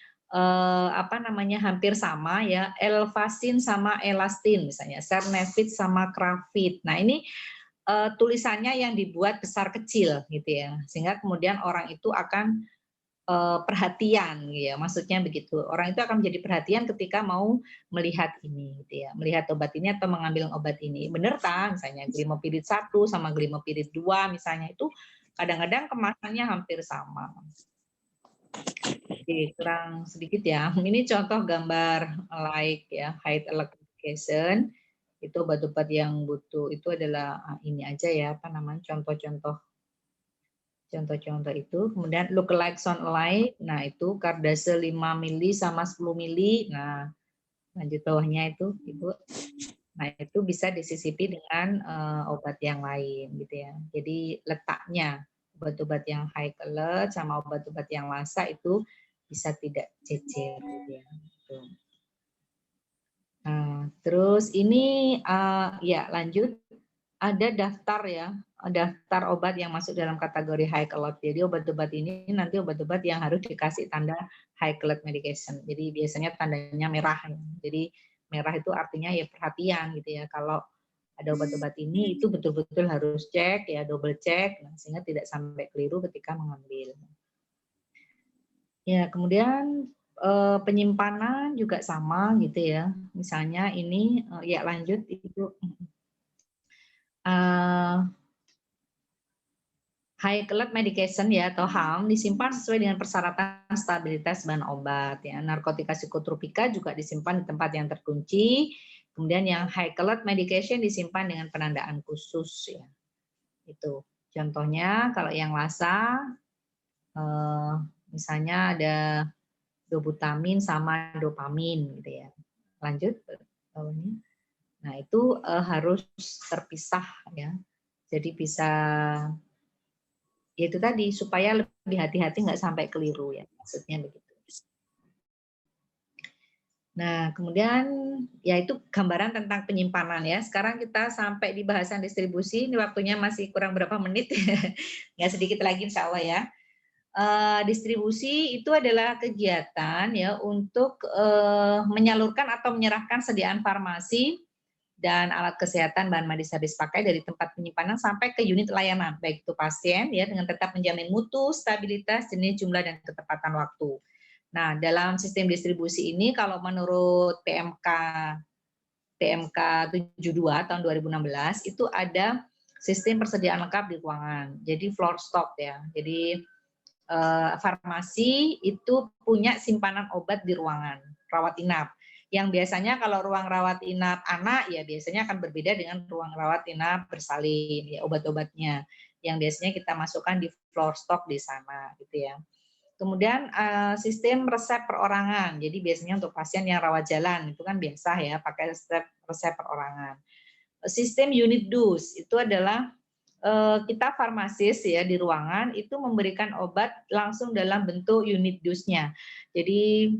hampir sama ya, Elvasin sama Elastin misalnya, Cernevit sama Cravit. Nah, ini tulisannya yang dibuat besar kecil gitu ya. Sehingga kemudian orang itu akan perhatian ya, maksudnya begitu. Orang itu akan menjadi perhatian ketika mau melihat ini gitu ya, melihat obat ini atau mengambil obat ini. Bener kan? Misalnya Glimepiride 1 sama Glimepiride 2 misalnya itu kadang-kadang kemasannya hampir sama. Oke, kurang sedikit ya. Ini contoh gambar like ya, high electrification. Itu obat-obat yang butuh itu adalah ini aja ya, contoh-contoh itu. Kemudian lookalike sound alike, nah itu Cardase 5 mili sama 10 mili. Nah, lanjut bawahnya itu Ibu. Nah, itu bisa disisipi dengan obat yang lain gitu ya. Jadi letaknya obat-obat yang high alert sama obat-obat yang LASA itu bisa tidak jejer gitu ya. Gitu. Nah, terus ini ya lanjut, ada daftar ya, daftar obat yang masuk dalam kategori high alert. Jadi obat-obat ini nanti obat-obat yang harus dikasih tanda high alert medication. Jadi biasanya tandanya merah ya. Jadi merah itu artinya ya perhatian gitu ya. Kalau ada obat-obat ini itu betul-betul harus cek ya, double cek, sehingga tidak sampai keliru ketika mengambil. Ya, kemudian penyimpanan juga sama gitu ya. Misalnya ini ya lanjut itu high alert medication ya atau HAM disimpan sesuai dengan persyaratan stabilitas bahan obat ya. Narkotika psikotropika juga disimpan di tempat yang terkunci. Kemudian yang high alert medication disimpan dengan penandaan khusus ya. Itu contohnya kalau yang Lassa misalnya ada dobutamin sama dopamin gitu ya. Lanjut bawahnya. Nah, itu harus terpisah ya. Jadi bisa ya itu tadi supaya lebih hati-hati nggak sampai keliru ya, maksudnya begitu. Nah, kemudian ya itu gambaran tentang penyimpanan ya. Sekarang kita sampai di bahasan distribusi. Ini waktunya masih kurang berapa menit, nggak sedikit lagi insya Allah ya. Distribusi itu adalah kegiatan ya untuk menyalurkan atau menyerahkan sediaan farmasi dan alat kesehatan bahan medis habis pakai dari tempat penyimpanan sampai ke unit layanan, baik itu pasien ya dengan tetap menjamin mutu, stabilitas, jenis, jumlah, dan ketepatan waktu. Nah, dalam sistem distribusi ini kalau menurut PMK 72 tahun 2016 itu ada sistem persediaan lengkap di ruangan. Jadi floor stock ya. Jadi farmasi itu punya simpanan obat di ruangan rawat inap. Yang biasanya kalau ruang rawat inap anak ya biasanya akan berbeda dengan ruang rawat inap bersalin ya obat-obatnya yang biasanya kita masukkan di floor stock di sana gitu ya. Kemudian sistem resep perorangan. Jadi biasanya untuk pasien yang rawat jalan itu kan biasa ya pakai resep perorangan. Sistem unit dose itu adalah kita farmasis ya di ruangan itu memberikan obat langsung dalam bentuk unit dose-nya. Jadi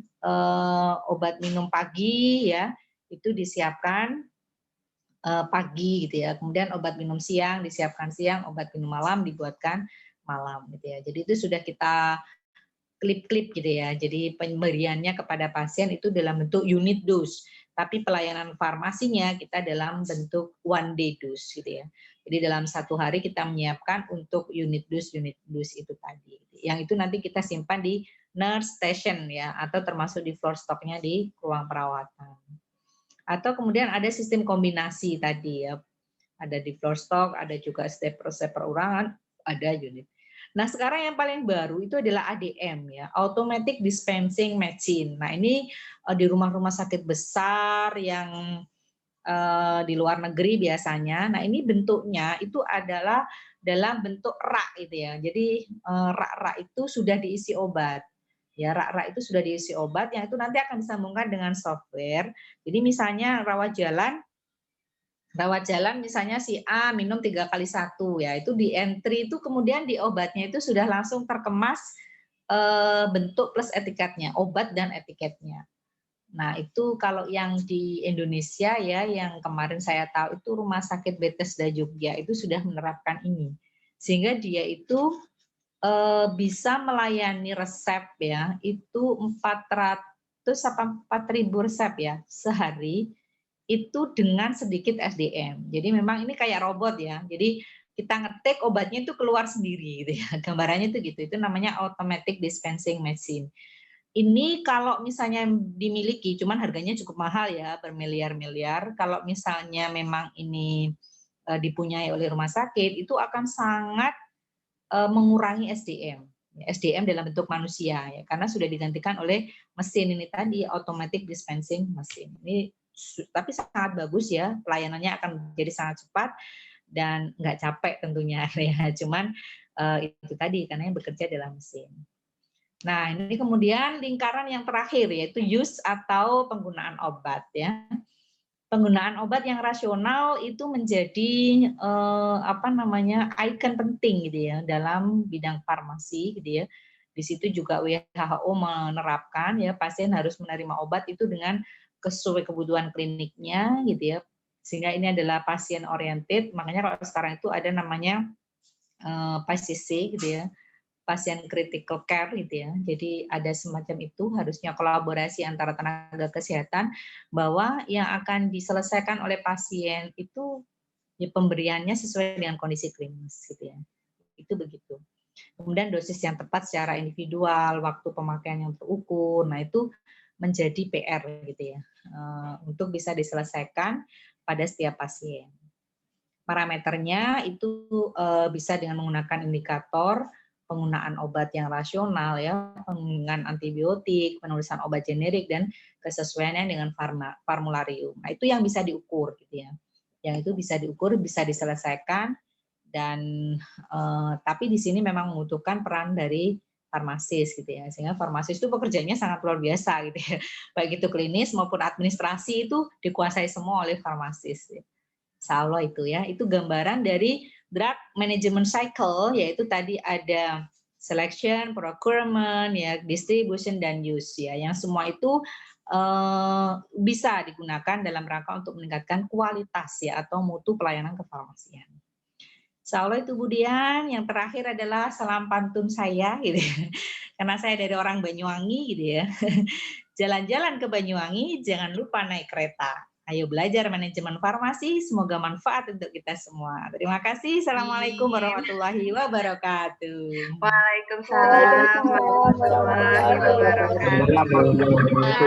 obat minum pagi ya itu disiapkan pagi gitu ya. Kemudian obat minum siang disiapkan siang, obat minum malam dibuatkan malam gitu ya. Jadi itu sudah kita klip-klip gitu ya. Jadi pemberiannya kepada pasien itu dalam bentuk unit dose, tapi pelayanan farmasinya kita dalam bentuk one day dose gitu ya. Jadi dalam satu hari kita menyiapkan untuk unit dose itu tadi. Yang itu nanti kita simpan di nurse station ya, atau termasuk di floor stock-nya di ruang perawatan. Atau kemudian ada sistem kombinasi tadi ya, ada di floor stock, ada juga step perorangan, ada unit. Nah, sekarang yang paling baru itu adalah ADM ya, Automatic Dispensing Machine. Nah, ini di rumah-rumah sakit besar yang di luar negeri biasanya. Nah, ini bentuknya itu adalah dalam bentuk rak gitu ya. Jadi rak-rak itu sudah diisi obat. Ya, rak-rak itu sudah diisi obat yang itu nanti akan disambungkan dengan software. Jadi misalnya rawat jalan misalnya si A minum 3x1 ya, itu di entry itu kemudian di obatnya itu sudah langsung terkemas bentuk plus etiketnya, obat dan etiketnya. Nah, itu kalau yang di Indonesia ya, yang kemarin saya tahu itu Rumah Sakit Bethesda Jogja itu sudah menerapkan ini. Sehingga dia itu bisa melayani resep ya, itu 400 sampai 4.000 resep ya sehari, itu dengan sedikit SDM. Jadi memang ini kayak robot ya. Jadi kita ngetik obatnya itu keluar sendiri gitu ya. Gambarannya itu gitu. Itu namanya automatic dispensing machine. Ini kalau misalnya dimiliki, cuman harganya cukup mahal ya, bermiliar-miliar. Kalau misalnya memang ini dipunyai oleh rumah sakit, itu akan sangat mengurangi SDM. SDM dalam bentuk manusia ya, karena sudah digantikan oleh mesin ini tadi, automatic dispensing machine. Ini tapi sangat bagus ya, pelayanannya akan jadi sangat cepat dan nggak capek tentunya ya. Cuman itu tadi karena yang bekerja dalam mesin. Nah, ini kemudian lingkaran yang terakhir yaitu use atau penggunaan obat ya. Penggunaan obat yang rasional itu menjadi ikon penting gitu ya dalam bidang farmasi gitu ya. Di situ juga WHO menerapkan ya pasien harus menerima obat itu dengan sesuai kebutuhan kliniknya gitu ya. Sehingga ini adalah pasien oriented. Makanya kalau sekarang itu ada namanya PCC gitu ya, pasien critical care gitu ya. Jadi ada semacam itu, harusnya kolaborasi antara tenaga kesehatan bahwa yang akan diselesaikan oleh pasien itu ya pemberiannya sesuai dengan kondisi klinis gitu ya. Itu begitu. Kemudian dosis yang tepat secara individual, waktu pemakaian yang terukur. Nah, itu menjadi PR gitu ya. Untuk bisa diselesaikan pada setiap pasien. Parameternya itu bisa dengan menggunakan indikator penggunaan obat yang rasional ya, penggunaan antibiotik, penulisan obat generik dan kesesuaiannya dengan formularium. Nah, itu yang bisa diukur gitu ya. Yang itu bisa diukur, bisa diselesaikan dan tapi di sini memang membutuhkan peran dari farmasis gitu ya. Sehingga farmasis itu pekerjaannya sangat luar biasa gitu ya. Baik itu klinis maupun administrasi itu dikuasai semua oleh farmasis. Ya. Insya Allah itu ya, itu gambaran dari drug management cycle, yaitu tadi ada selection, procurement, ya, distribution dan use ya, yang semua itu bisa digunakan dalam rangka untuk meningkatkan kualitas ya atau mutu pelayanan kefarmasian. Insya Allah itu Bu Dian. Yang terakhir adalah salam pantun saya gitu ya. Karena saya dari orang Banyuwangi gitu ya. Jalan-jalan ke Banyuwangi, jangan lupa naik kereta. Ayo belajar manajemen farmasi, semoga manfaat untuk kita semua. Terima kasih. Assalamualaikum warahmatullahi wabarakatuh. Waalaikumsalam Waalaikumsalam warahmatullahi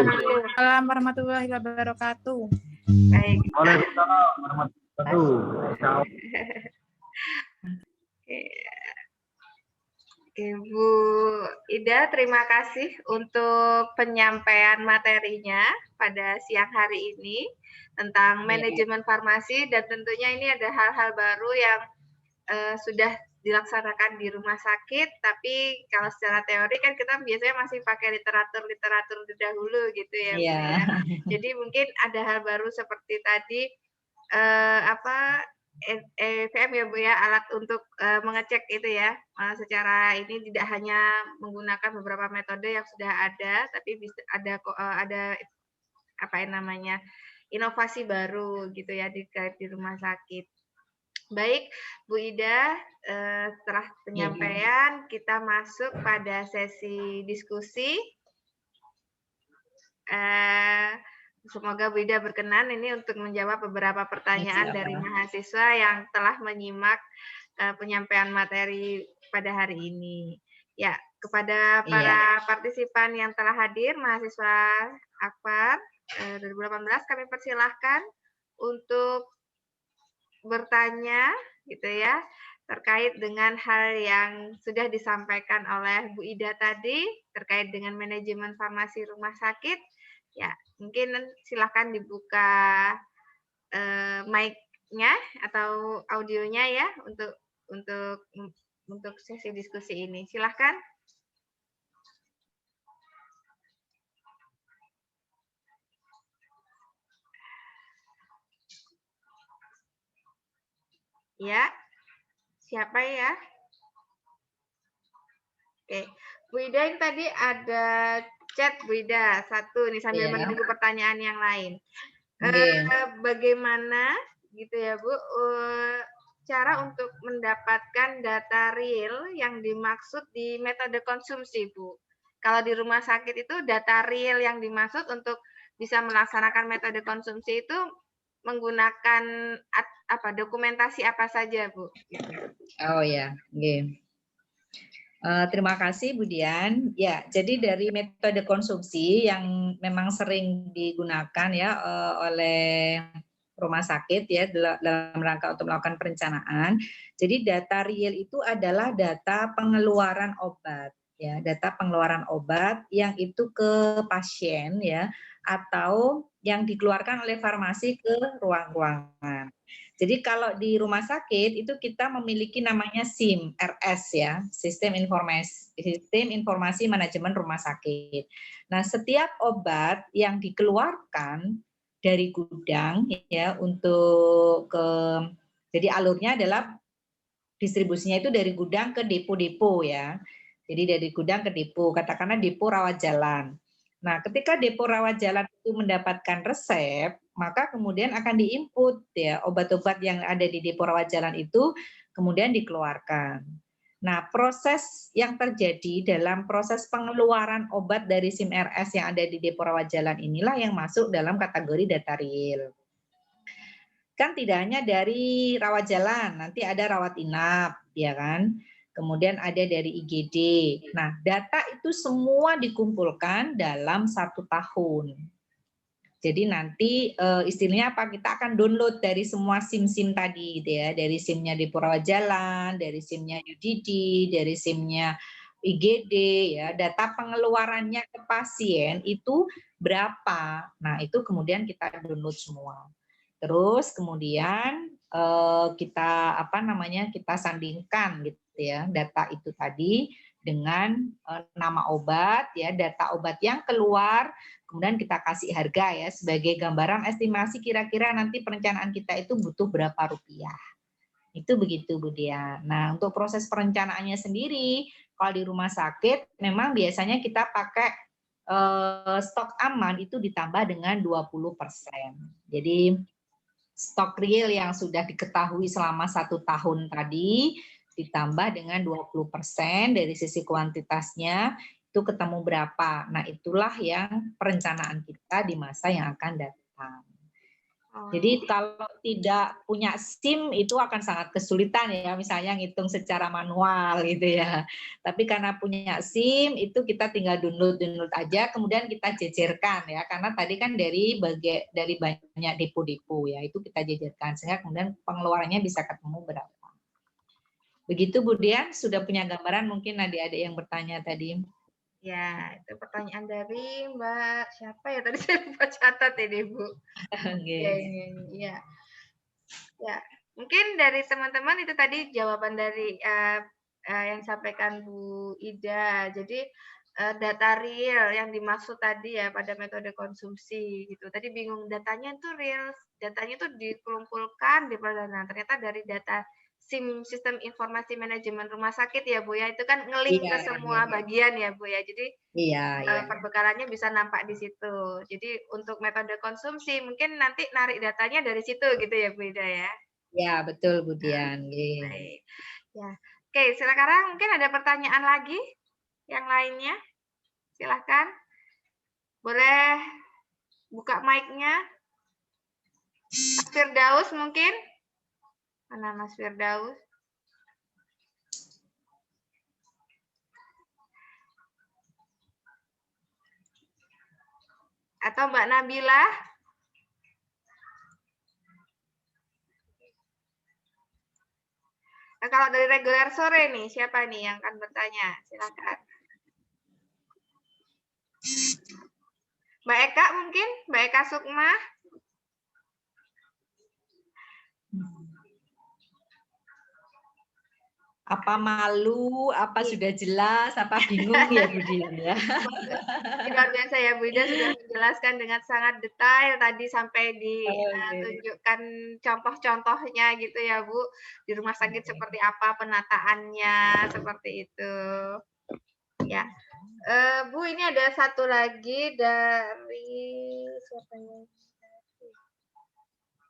Waalaikumsalam warahmatullahi wabarakatuh. Baik. Waalaikumsalam warahmatullahi wabarakatuh. Ibu Ida, terima kasih untuk penyampaian materinya pada siang hari ini tentang manajemen farmasi, dan tentunya ini ada hal-hal baru yang sudah dilaksanakan di rumah sakit, tapi kalau secara teori kan kita biasanya masih pakai literatur dahulu gitu ya, Bu ya. Jadi mungkin ada hal baru seperti tadi EVM ya Bu ya, alat untuk mengecek itu ya, secara ini tidak hanya menggunakan beberapa metode yang sudah ada, tapi bisa ada apa yang namanya inovasi baru gitu ya di rumah sakit. Baik Bu Ida, setelah penyampaian kita masuk pada sesi diskusi. Semoga Bu Ida berkenan ini untuk menjawab beberapa pertanyaan dari mahasiswa yang telah menyimak penyampaian materi pada hari ini. Ya, kepada para partisipan yang telah hadir, mahasiswa Akbar 2018, kami persilahkan untuk bertanya gitu ya, terkait dengan hal yang sudah disampaikan oleh Bu Ida tadi, terkait dengan manajemen farmasi rumah sakit. Ya, mungkin silakan dibuka mic-nya atau audionya ya untuk sesi diskusi ini. Silakan. Ya, siapa ya? Oke, Bu Ida, yang tadi ada chat Bu Ida satu nih sambil menunggu pertanyaan yang lain. Bagaimana gitu ya Bu, cara untuk mendapatkan data real yang dimaksud di metode konsumsi Bu? Kalau di rumah sakit itu data real yang dimaksud untuk bisa melaksanakan metode konsumsi itu menggunakan dokumentasi apa saja Bu? Oh ya, terima kasih Bu Dian. Ya, jadi dari metode konsumsi yang memang sering digunakan ya oleh rumah sakit ya dalam rangka untuk melakukan perencanaan. Jadi data real itu adalah data pengeluaran obat ya, data pengeluaran obat yang itu ke pasien ya atau yang dikeluarkan oleh farmasi ke ruang-ruangan. Jadi kalau di rumah sakit itu kita memiliki namanya SIM, RS ya, Sistem Informasi Manajemen Rumah Sakit. Nah, setiap obat yang dikeluarkan dari gudang ya jadi alurnya adalah distribusinya itu dari gudang ke depo-depo ya. Jadi dari gudang ke depo, katakanlah depo rawat jalan. Nah, ketika depo rawat jalan itu mendapatkan resep, maka kemudian akan diinput ya obat-obat yang ada di depo rawat jalan itu kemudian dikeluarkan. Nah, proses yang terjadi dalam proses pengeluaran obat dari SIM RS yang ada di depo rawat jalan inilah yang masuk dalam kategori data real. Kan tidak hanya dari rawat jalan, nanti ada rawat inap, ya kan? Kemudian ada dari IGD. Nah, data itu semua dikumpulkan dalam 1 tahun. Jadi nanti istilahnya apa? Kita akan download dari semua SIM-SIM tadi, gitu ya. Dari SIM-nya di rawat jalan, dari SIM-nya UDD, dari SIM-nya IGD, ya. Data pengeluarannya ke pasien itu berapa? Nah, itu kemudian kita download semua. Terus kemudian kita kita sandingkan gitu ya data itu tadi dengan nama obat ya, data obat yang keluar, kemudian kita kasih harga ya sebagai gambaran estimasi kira-kira nanti perencanaan kita itu butuh berapa rupiah. Itu begitu Bu Dia. Nah, untuk proses perencanaannya sendiri kalau di rumah sakit memang biasanya kita pakai stok aman itu ditambah dengan 20%. Jadi stok real yang sudah diketahui selama 1 tahun tadi ditambah dengan 20% dari sisi kuantitasnya itu ketemu berapa. Nah, itulah yang perencanaan kita di masa yang akan datang. Jadi kalau tidak punya SIM itu akan sangat kesulitan ya, misalnya ngitung secara manual gitu ya. Tapi karena punya SIM itu kita tinggal download aja, kemudian kita jejerkan ya, karena tadi kan dari banyak depo-depo ya, itu kita jejerkan sehingga kemudian pengeluarannya bisa ketemu berapa. Begitu Bu Dian, sudah punya gambaran mungkin adik-adik yang bertanya tadi. Ya, itu pertanyaan dari Mbak siapa ya tadi saya lupa catat ini Bu. Ya. Ya, mungkin dari teman-teman itu tadi jawaban dari yang disampaikan Bu Ida. Jadi data real yang dimaksud tadi ya pada metode konsumsi gitu. Tadi bingung datanya itu real, datanya itu dikumpulkan di perdana. Ternyata dari data SIM sistem informasi manajemen rumah sakit ya Bu ya. Itu kan ngelink ke semua bagian ya Bu ya. Jadi perbekalannya bisa nampak di situ. Jadi untuk metode konsumsi mungkin nanti narik datanya dari situ gitu ya Bu Ida ya. Ya, betul Bu Dian. Baik. Ya. Oke, sekarang mungkin ada pertanyaan lagi yang lainnya. Silahkan. Boleh buka mic-nya. Mas Firdaus mungkin? Mana Mas Firdaus? Atau Mbak Nabila? Nah, kalau dari reguler sore nih, siapa nih yang akan bertanya? Silakan. Mbak Eka mungkin? Mbak Eka Sukma? Apa malu, apa sudah jelas, apa bingung ya Bu Dian ya. Luar biasa ya Bu Ida sudah menjelaskan dengan sangat detail tadi sampai ditunjukkan contoh-contohnya gitu ya Bu. Di rumah sakit seperti apa penataannya, seperti itu. Ya. Bu, ini ada satu lagi dari siapa ya?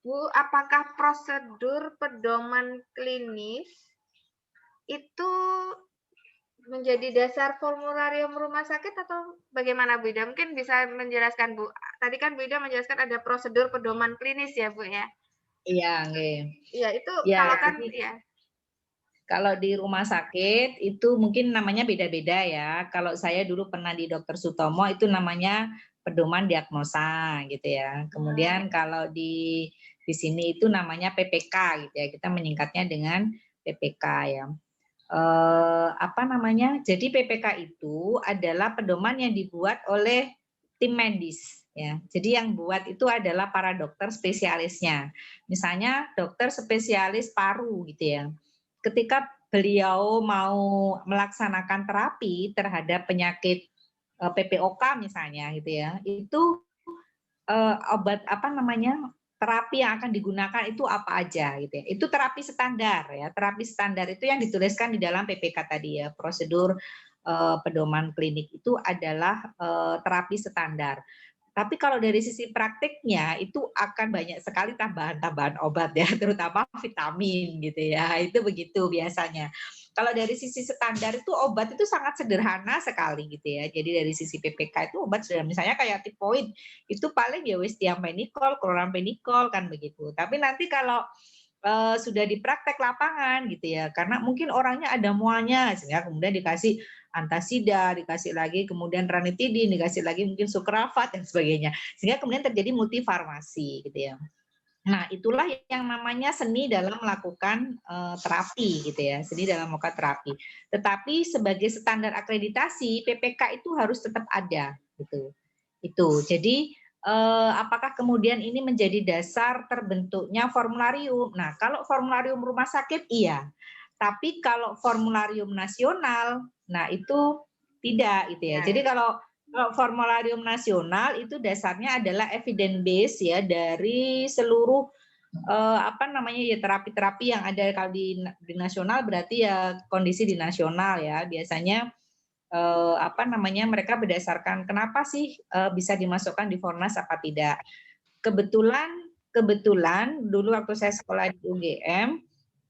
Bu, apakah prosedur pedoman klinis itu menjadi dasar formularium rumah sakit atau bagaimana Bu Ida? Mungkin bisa menjelaskan Bu. Tadi kan Bu Ida menjelaskan ada prosedur pedoman klinis ya Bu ya? Iya, Iya, itu ya, kalau kan ya. Kalau di rumah sakit itu mungkin namanya beda-beda ya. Kalau saya dulu pernah di Dr. Sutomo itu namanya pedoman diagnosa gitu ya. Kemudian kalau di sini itu namanya PPK gitu ya. Kita menyingkatnya dengan PPK ya. Jadi PPK itu adalah pedoman yang dibuat oleh tim medis ya. Jadi yang buat itu adalah para dokter spesialisnya. Misalnya dokter spesialis paru gitu ya. Ketika beliau mau melaksanakan terapi terhadap penyakit PPOK misalnya gitu ya, itu terapi yang akan digunakan itu apa aja gitu ya. Itu terapi standar ya. Terapi standar itu yang dituliskan di dalam PPK tadi ya, prosedur pedoman klinik itu adalah terapi standar. Tapi kalau dari sisi praktiknya itu akan banyak sekali tambahan-tambahan obat ya, terutama vitamin gitu ya. Itu begitu biasanya. Kalau dari sisi standar itu obat itu sangat sederhana sekali gitu ya. Jadi dari sisi PPK itu obat sudah misalnya kayak tipoid itu paling ya wis tiampenicol, chlorampenicol kan begitu. Tapi nanti kalau sudah di praktek lapangan gitu ya, karena mungkin orangnya ada mualnya, sehingga kemudian dikasih antasida, dikasih lagi kemudian ranitidin, dikasih lagi mungkin sukrafat dan sebagainya, sehingga kemudian terjadi multifarmasi gitu ya. Nah, itulah yang namanya seni dalam melakukan terapi gitu ya, seni dalam melakukan terapi. Tetapi sebagai standar akreditasi PPK itu harus tetap ada gitu. Itu. Jadi apakah kemudian ini menjadi dasar terbentuknya formularium? Nah, kalau formularium rumah sakit iya. Tapi kalau formularium nasional, nah itu tidak gitu ya. Jadi kalau formularium nasional itu dasarnya adalah evidence base ya dari seluruh ya terapi-terapi yang ada. Kalau di nasional berarti ya kondisi di nasional ya. Biasanya mereka berdasarkan kenapa sih bisa dimasukkan di Fornas apa tidak. Kebetulan dulu waktu saya sekolah di UGM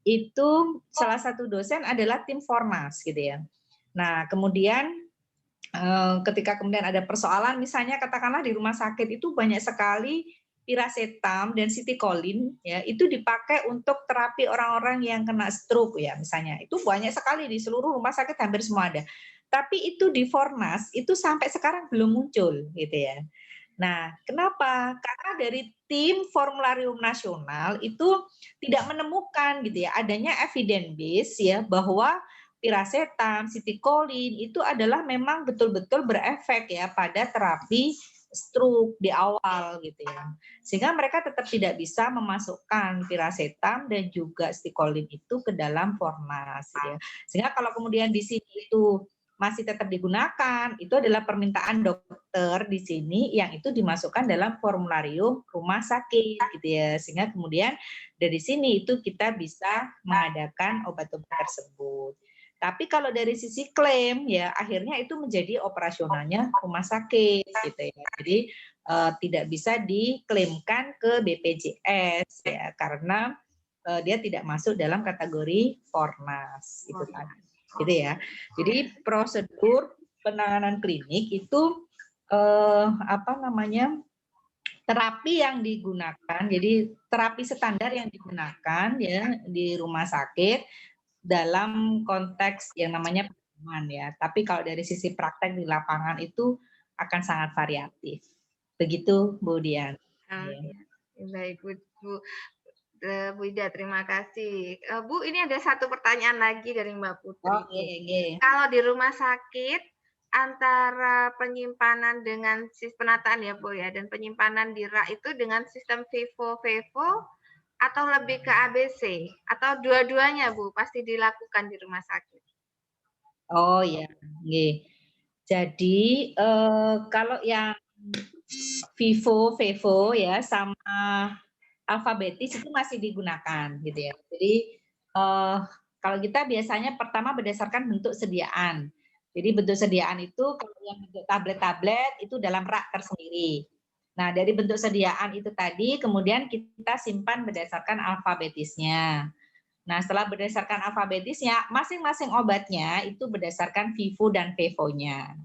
itu salah satu dosen adalah tim Fornas gitu ya. Nah, kemudian ketika kemudian ada persoalan, misalnya katakanlah di rumah sakit itu banyak sekali piracetam dan citicoline ya, itu dipakai untuk terapi orang-orang yang kena stroke ya misalnya. Itu banyak sekali di seluruh rumah sakit hampir semua ada. Tapi itu di Fornas itu sampai sekarang belum muncul gitu ya. Nah, kenapa? Karena dari tim formularium nasional itu tidak menemukan gitu ya adanya evidence base ya bahwa piracetam, citicoline itu adalah memang betul-betul berefek ya pada terapi stroke di awal gitu ya. Sehingga mereka tetap tidak bisa memasukkan piracetam dan juga citicoline itu ke dalam Fornas gitu ya. Sehingga kalau kemudian di sini itu masih tetap digunakan, itu adalah permintaan dokter di sini yang itu dimasukkan dalam formularium rumah sakit gitu ya. Sehingga kemudian dari sini itu kita bisa mengadakan obat-obat tersebut. Tapi kalau dari sisi klaim ya akhirnya itu menjadi operasionalnya rumah sakit gitu ya. Jadi tidak bisa diklaimkan ke BPJS ya karena dia tidak masuk dalam kategori Fornas itu tadi. Gitu ya. Jadi prosedur penanganan klinik itu terapi yang digunakan, jadi terapi standar yang digunakan ya di rumah sakit dalam konteks yang namanya penanganan ya. Tapi kalau dari sisi praktek di lapangan itu akan sangat variatif. Begitu Bu Dian. Baik Bu Ida, terima kasih. Bu, ini ada satu pertanyaan lagi dari Mbak Putri. Kalau di rumah sakit antara penyimpanan dengan penataan ya Bu ya, dan penyimpanan di rak itu dengan sistem FIFO atau lebih ke ABC atau dua-duanya Bu pasti dilakukan di rumah sakit? Oh ya, jadi kalau yang FIFO ya sama alfabetis itu masih digunakan gitu ya. Jadi kalau kita biasanya pertama berdasarkan bentuk sediaan. Jadi bentuk sediaan itu kalau yang bentuk tablet-tablet itu dalam rak tersendiri. Nah, dari bentuk sediaan itu tadi kemudian kita simpan berdasarkan alfabetisnya. Nah, setelah berdasarkan alfabetisnya, masing-masing obatnya itu berdasarkan FIFO dan FEVO-nya.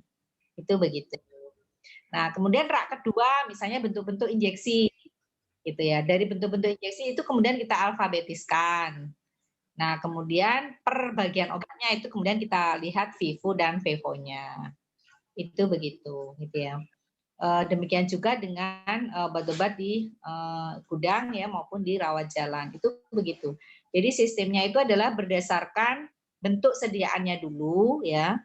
Itu begitu. Nah, kemudian rak kedua misalnya bentuk-bentuk injeksi gitu ya. Dari bentuk-bentuk injeksi itu kemudian kita alfabetiskan. Nah, kemudian per bagian obatnya itu kemudian kita lihat FIFO dan FEVO-nya. Itu begitu gitu ya. Demikian juga dengan obat-obat di gudang ya maupun di rawat jalan. Itu begitu. Jadi sistemnya itu adalah berdasarkan bentuk sediaannya dulu ya.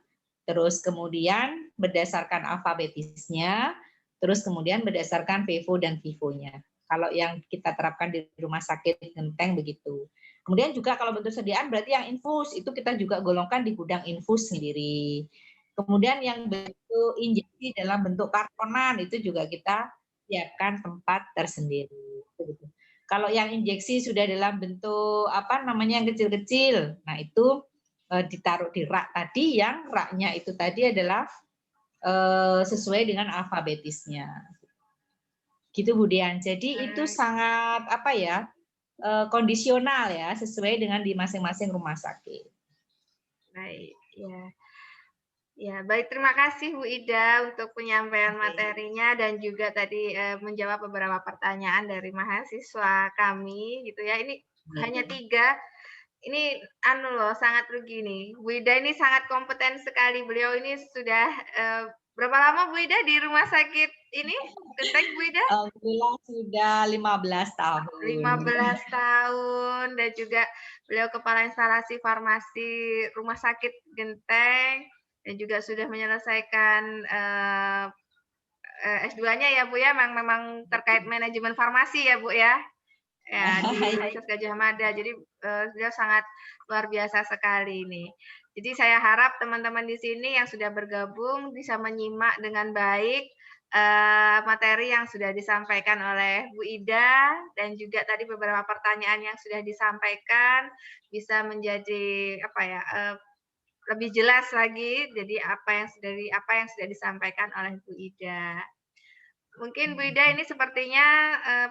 Terus kemudian berdasarkan alfabetisnya, terus kemudian berdasarkan FIFO dan FIFO-nya. Kalau yang kita terapkan di rumah sakit Genteng begitu. Kemudian juga kalau bentuk sediaan berarti yang infus itu kita juga golongkan di gudang infus sendiri. Kemudian yang bentuk injeksi dalam bentuk kartonan itu juga kita siapkan tempat tersendiri. Kalau yang injeksi sudah dalam bentuk yang kecil-kecil, nah itu ditaruh di rak tadi yang raknya itu tadi adalah sesuai dengan alfabetisnya. Gitu Bu Dian. Jadi itu sangat apa ya? Kondisional ya, sesuai dengan di masing-masing rumah sakit. Baik, ya. Ya, baik, terima kasih Bu Ida untuk penyampaian materinya dan juga tadi menjawab beberapa pertanyaan dari mahasiswa kami gitu ya. Ini hanya 3. Ini sangat rugi nih. Bu Ida ini sangat kompeten sekali. Beliau ini sudah berapa lama Bu Ida di rumah sakit ini? Genteng Bu Ida? Alhamdulillah sudah 15 tahun. 15 tahun dan juga beliau kepala instalasi farmasi Rumah Sakit Genteng dan juga sudah menyelesaikan S2-nya ya Bu ya, memang terkait manajemen farmasi ya Bu ya. Ya, di Universitas Gadjah Mada. Jadi beliau sangat luar biasa sekali ini. Jadi saya harap teman-teman di sini yang sudah bergabung bisa menyimak dengan baik materi yang sudah disampaikan oleh Bu Ida dan juga tadi beberapa pertanyaan yang sudah disampaikan bisa menjadi lebih jelas lagi. Jadi apa yang sudah disampaikan oleh Bu Ida. Mungkin Bu Ida ini sepertinya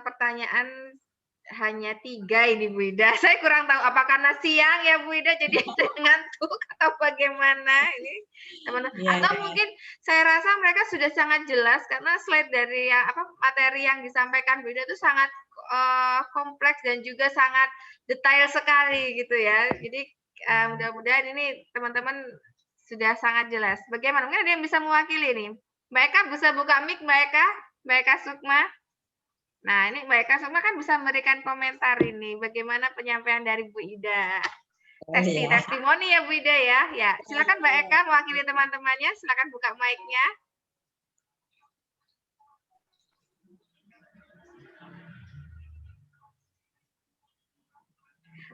pertanyaan hanya 3 ini Bu Ida. Saya kurang tahu apa karena siang ya Bu Ida jadi ngantuk atau bagaimana ini atau mungkin saya rasa mereka sudah sangat jelas karena slide dari materi yang disampaikan Bu Ida itu sangat kompleks dan juga sangat detail sekali gitu ya. Jadi mudah-mudahan ini teman-teman sudah sangat jelas. Bagaimana? Mungkin ada yang bisa mewakili nih. Mbak Eka bisa buka mic Mbak Eka Sukma. Nah, ini Mbak Eka Sukma kan bisa memberikan komentar ini. Bagaimana penyampaian dari Bu Ida? Testimoni ya Bu Ida ya. Ya, silakan Mbak Eka mewakili teman-temannya. Silakan buka mic-nya.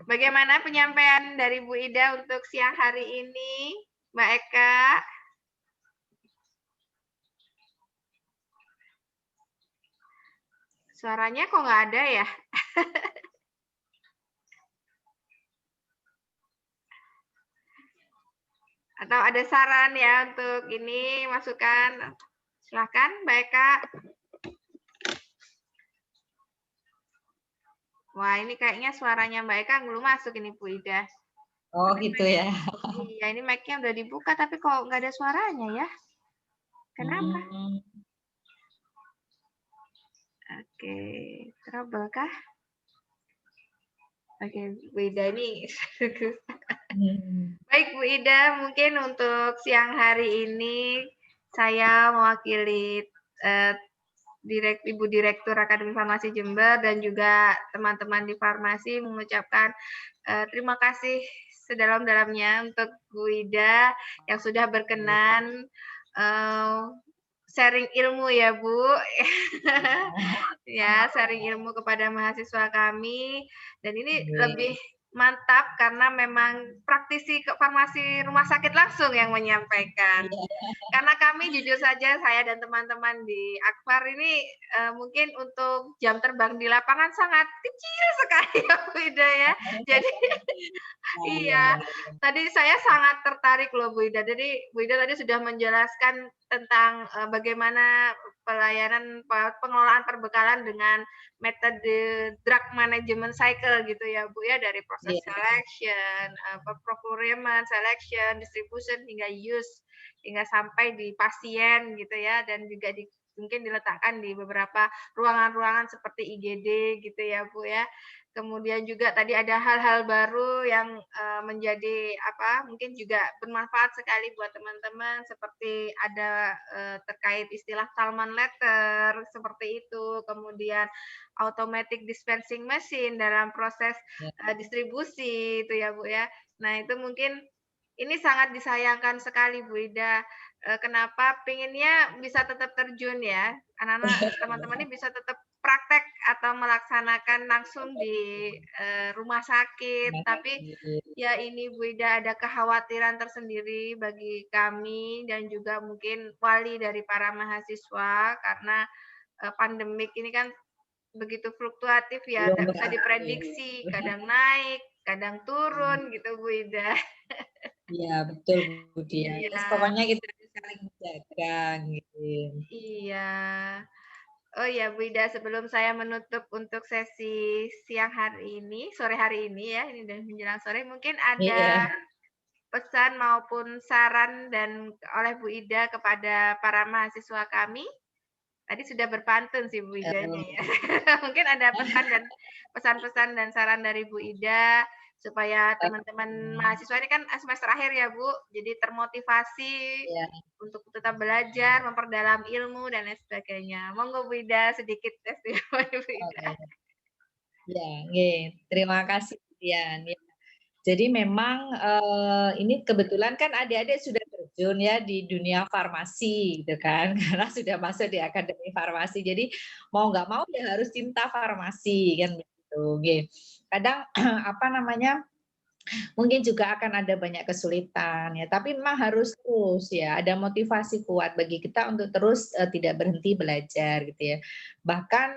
Bagaimana penyampaian dari Bu Ida untuk siang hari ini, Mbak Eka? Suaranya kok nggak ada ya? Atau ada saran ya untuk ini, masukan? Silakan Mbak Eka. Wah, ini kayaknya suaranya Mbak Eka belum masuk ini Bu Ida. Oh gitu ya. Iya, ini mic-nya udah dibuka tapi kok nggak ada suaranya ya? Kenapa? Oke, trouble kah? Oke, Bu Ida ini. Baik Bu Ida, mungkin untuk siang hari ini saya mewakili Ibu Direktur Akademi Farmasi Jember dan juga teman-teman di farmasi mengucapkan terima kasih sedalam-dalamnya untuk Bu Ida yang sudah berkenan sharing ilmu ya Bu. Ya, sharing ilmu kepada mahasiswa kami dan ini lebih mantap karena memang praktisi farmasi rumah sakit langsung yang menyampaikan. Karena kami jujur saja saya dan teman-teman di Akfar ini mungkin untuk jam terbang di lapangan sangat kecil sekali ya Bu Ida ya. Jadi iya, tadi saya sangat tertarik loh Bu Ida. Jadi Bu Ida tadi sudah menjelaskan tentang bagaimana pengelolaan perbekalan dengan metode drug management cycle gitu ya Bu ya, dari proses selection, procurement, selection, distribution hingga use hingga sampai di pasien gitu ya, dan juga mungkin diletakkan di beberapa ruangan-ruangan seperti IGD gitu ya Bu ya. Kemudian juga tadi ada hal-hal baru yang menjadi mungkin juga bermanfaat sekali buat teman-teman, seperti ada terkait istilah Kalman letter seperti itu, kemudian automatic dispensing machine dalam proses distribusi itu ya Bu ya. Nah itu mungkin ini sangat disayangkan sekali Bu Ida. Kenapa pinginnya bisa tetap terjun ya, anak-anak teman-teman ini bisa tetap praktek atau melaksanakan langsung di rumah sakit, tapi ya ini Bu Ida ada kekhawatiran tersendiri bagi kami dan juga mungkin wali dari para mahasiswa karena pandemik ini kan begitu fluktuatif ya, nggak bisa diprediksi, kadang naik, kadang turun gitu Bu Ida. Iya, betul Bu Dia. Iya. Terus pokoknya kita saling menjaga gitu. Iya. Oh ya, Bu Ida, sebelum saya menutup untuk sesi siang hari ini, sore hari ini ya, ini udah menjelang sore, mungkin ada Iya. pesan maupun saran dan oleh Bu Ida kepada para mahasiswa kami. Tadi sudah berpantun sih Bu Idanya ya. Mungkin ada pesan-pesan dan saran dari Bu Ida supaya teman-teman mahasiswa ini kan semester akhir ya Bu, jadi termotivasi Iya. untuk tetap belajar, memperdalam ilmu dan lain sebagainya. Monggo Bu Ida sedikit testimoni Bu Ida. Ya, terima kasih Dian. Ya. Jadi memang ini kebetulan kan adik-adik sudah terjun ya di dunia farmasi gitu kan, karena sudah masuk di akademi farmasi. Jadi mau nggak mau ya harus cinta farmasi kan begitu. Kadang apa namanya? Mungkin juga akan ada banyak kesulitan ya, tapi memang harus terus ya, ada motivasi kuat bagi kita untuk terus tidak berhenti belajar gitu ya. Bahkan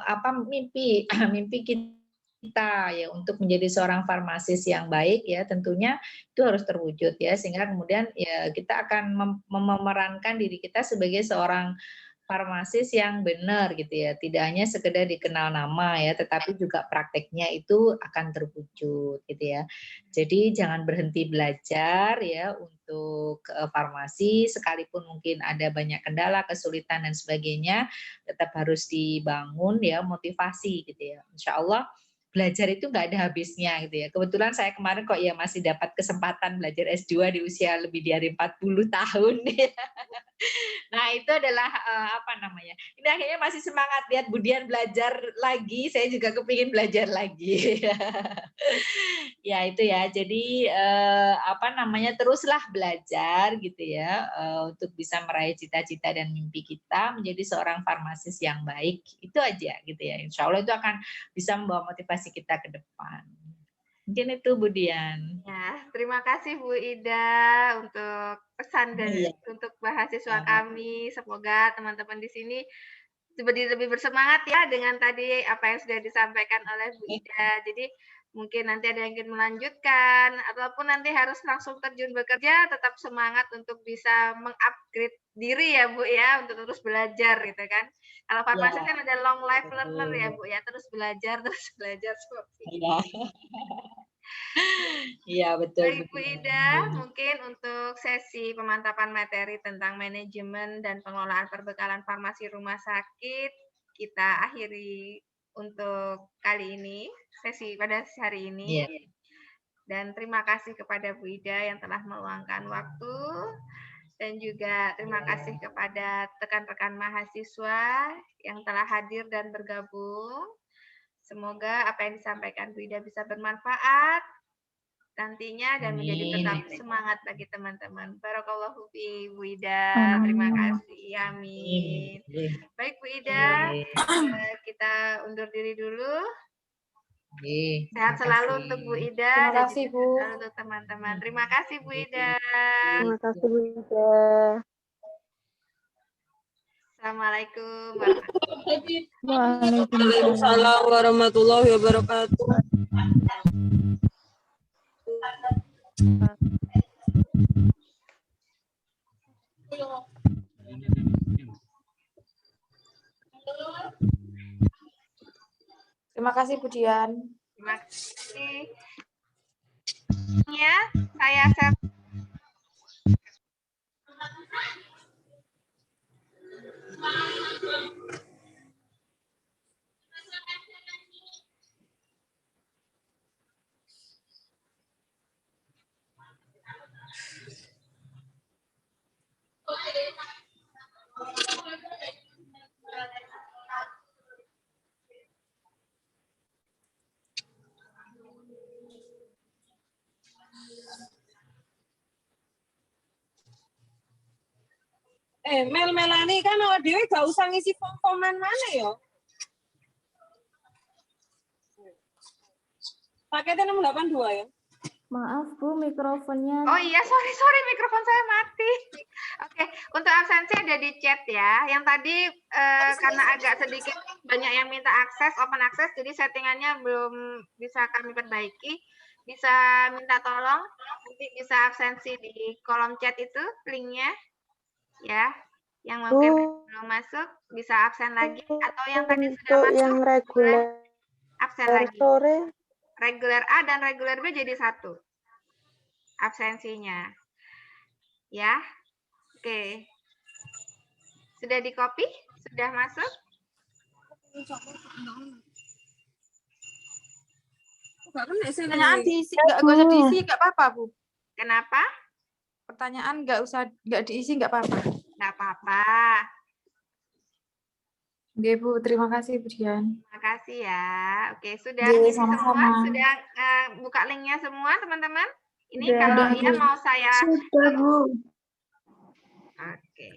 apa mimpi mimpi kita ya untuk menjadi seorang farmasis yang baik ya tentunya itu harus terwujud ya, sehingga kemudian ya kita akan memerankan diri kita sebagai seorang farmasis yang benar gitu ya, tidak hanya sekedar dikenal nama ya, tetapi juga prakteknya itu akan terwujud gitu ya. Jadi jangan berhenti belajar ya untuk farmasi, sekalipun mungkin ada banyak kendala, kesulitan dan sebagainya, tetap harus dibangun ya motivasi gitu ya. Insya Allah belajar itu nggak ada habisnya gitu ya. Kebetulan saya kemarin kok ya masih dapat kesempatan belajar S2 di usia lebih dari 40 tahun ya. Nah, itu adalah apa namanya? Ini akhirnya masih semangat lihat Budian belajar lagi, saya juga kepingin belajar lagi. Ya, itu ya. Jadi apa namanya? Teruslah belajar gitu ya untuk bisa meraih cita-cita dan mimpi kita menjadi seorang farmasis yang baik. Itu aja gitu ya. Insya Allah itu akan bisa membawa motivasi kita ke depan. Mungkin itu Budian. Ya, terima kasih Bu Ida untuk pesan dan untuk mahasiswa kami. Semoga teman-teman di sini lebih bersemangat ya dengan tadi apa yang sudah disampaikan oleh Bu Ida. Jadi mungkin nanti ada yang ingin melanjutkan ataupun nanti harus langsung terjun bekerja, tetap semangat untuk bisa mengupgrade diri ya Bu ya, untuk terus belajar gitu kan. Kalau farmasi kan ada long life learner ya Bu ya, terus belajar seperti itu. Iya, betul. Baik Bu Ida, mungkin untuk sesi pemantapan materi tentang manajemen dan pengelolaan perbekalan farmasi rumah sakit, kita akhiri untuk kali ini, sesi pada hari ini. Dan terima kasih kepada Bu Ida yang telah meluangkan waktu, dan juga terima kasih kepada rekan-rekan mahasiswa yang telah hadir dan bergabung. Semoga apa yang disampaikan Bu Ida bisa bermanfaat nantinya dan menjadi tetap semangat bagi teman-teman. Barakallahu fi Bu Ida. Terima kasih. Amin. Baik Bu Ida, kita undur diri dulu. Sehat selalu untuk Bu Ida. Terima kasih Bu. Dan untuk teman-teman. Terima kasih Bu Ida. Terima kasih Bu Ida. Assalamualaikum Waalaikumsalam warahmatullahi wabarakatuh. Terima kasih Bu Dian. Terima kasih. Ya, saya Mel Melani kan awak dhewe gak usah ngisi form-forman mana ya? Paketnya 682 ya? Maaf Bu, mikrofonnya. Oh iya, sorry mikrofon saya mati. Oke, untuk absensi ada di chat ya. Yang tadi karena agak sedikit banyak yang minta akses, open access, jadi settingannya belum bisa kami perbaiki. bisa minta tolong nanti bisa absensi di kolom chat itu linknya ya. Yang mungkin belum masuk bisa absen lagi atau yang tadi sudah Untuk masuk yang reguler absen lagi. sore Reguler A dan reguler B jadi 1 absensinya. Ya. Oke. Sudah di copy? Sudah masuk? pertanyaan diisi, nggak usah diisi, nggak apa-apa Bu. Kenapa? Pertanyaan nggak diisi, nggak apa-apa. Nggak apa-apa. Oke Bu, terima kasih Bu Dian. Terima kasih ya. Oke, sudah Oke, ini semua? sama-sama. Sudah buka linknya semua teman-teman? Ini Sudah. kalau Sudah, iya Bu. mau saya... Sudah Bu. Oke.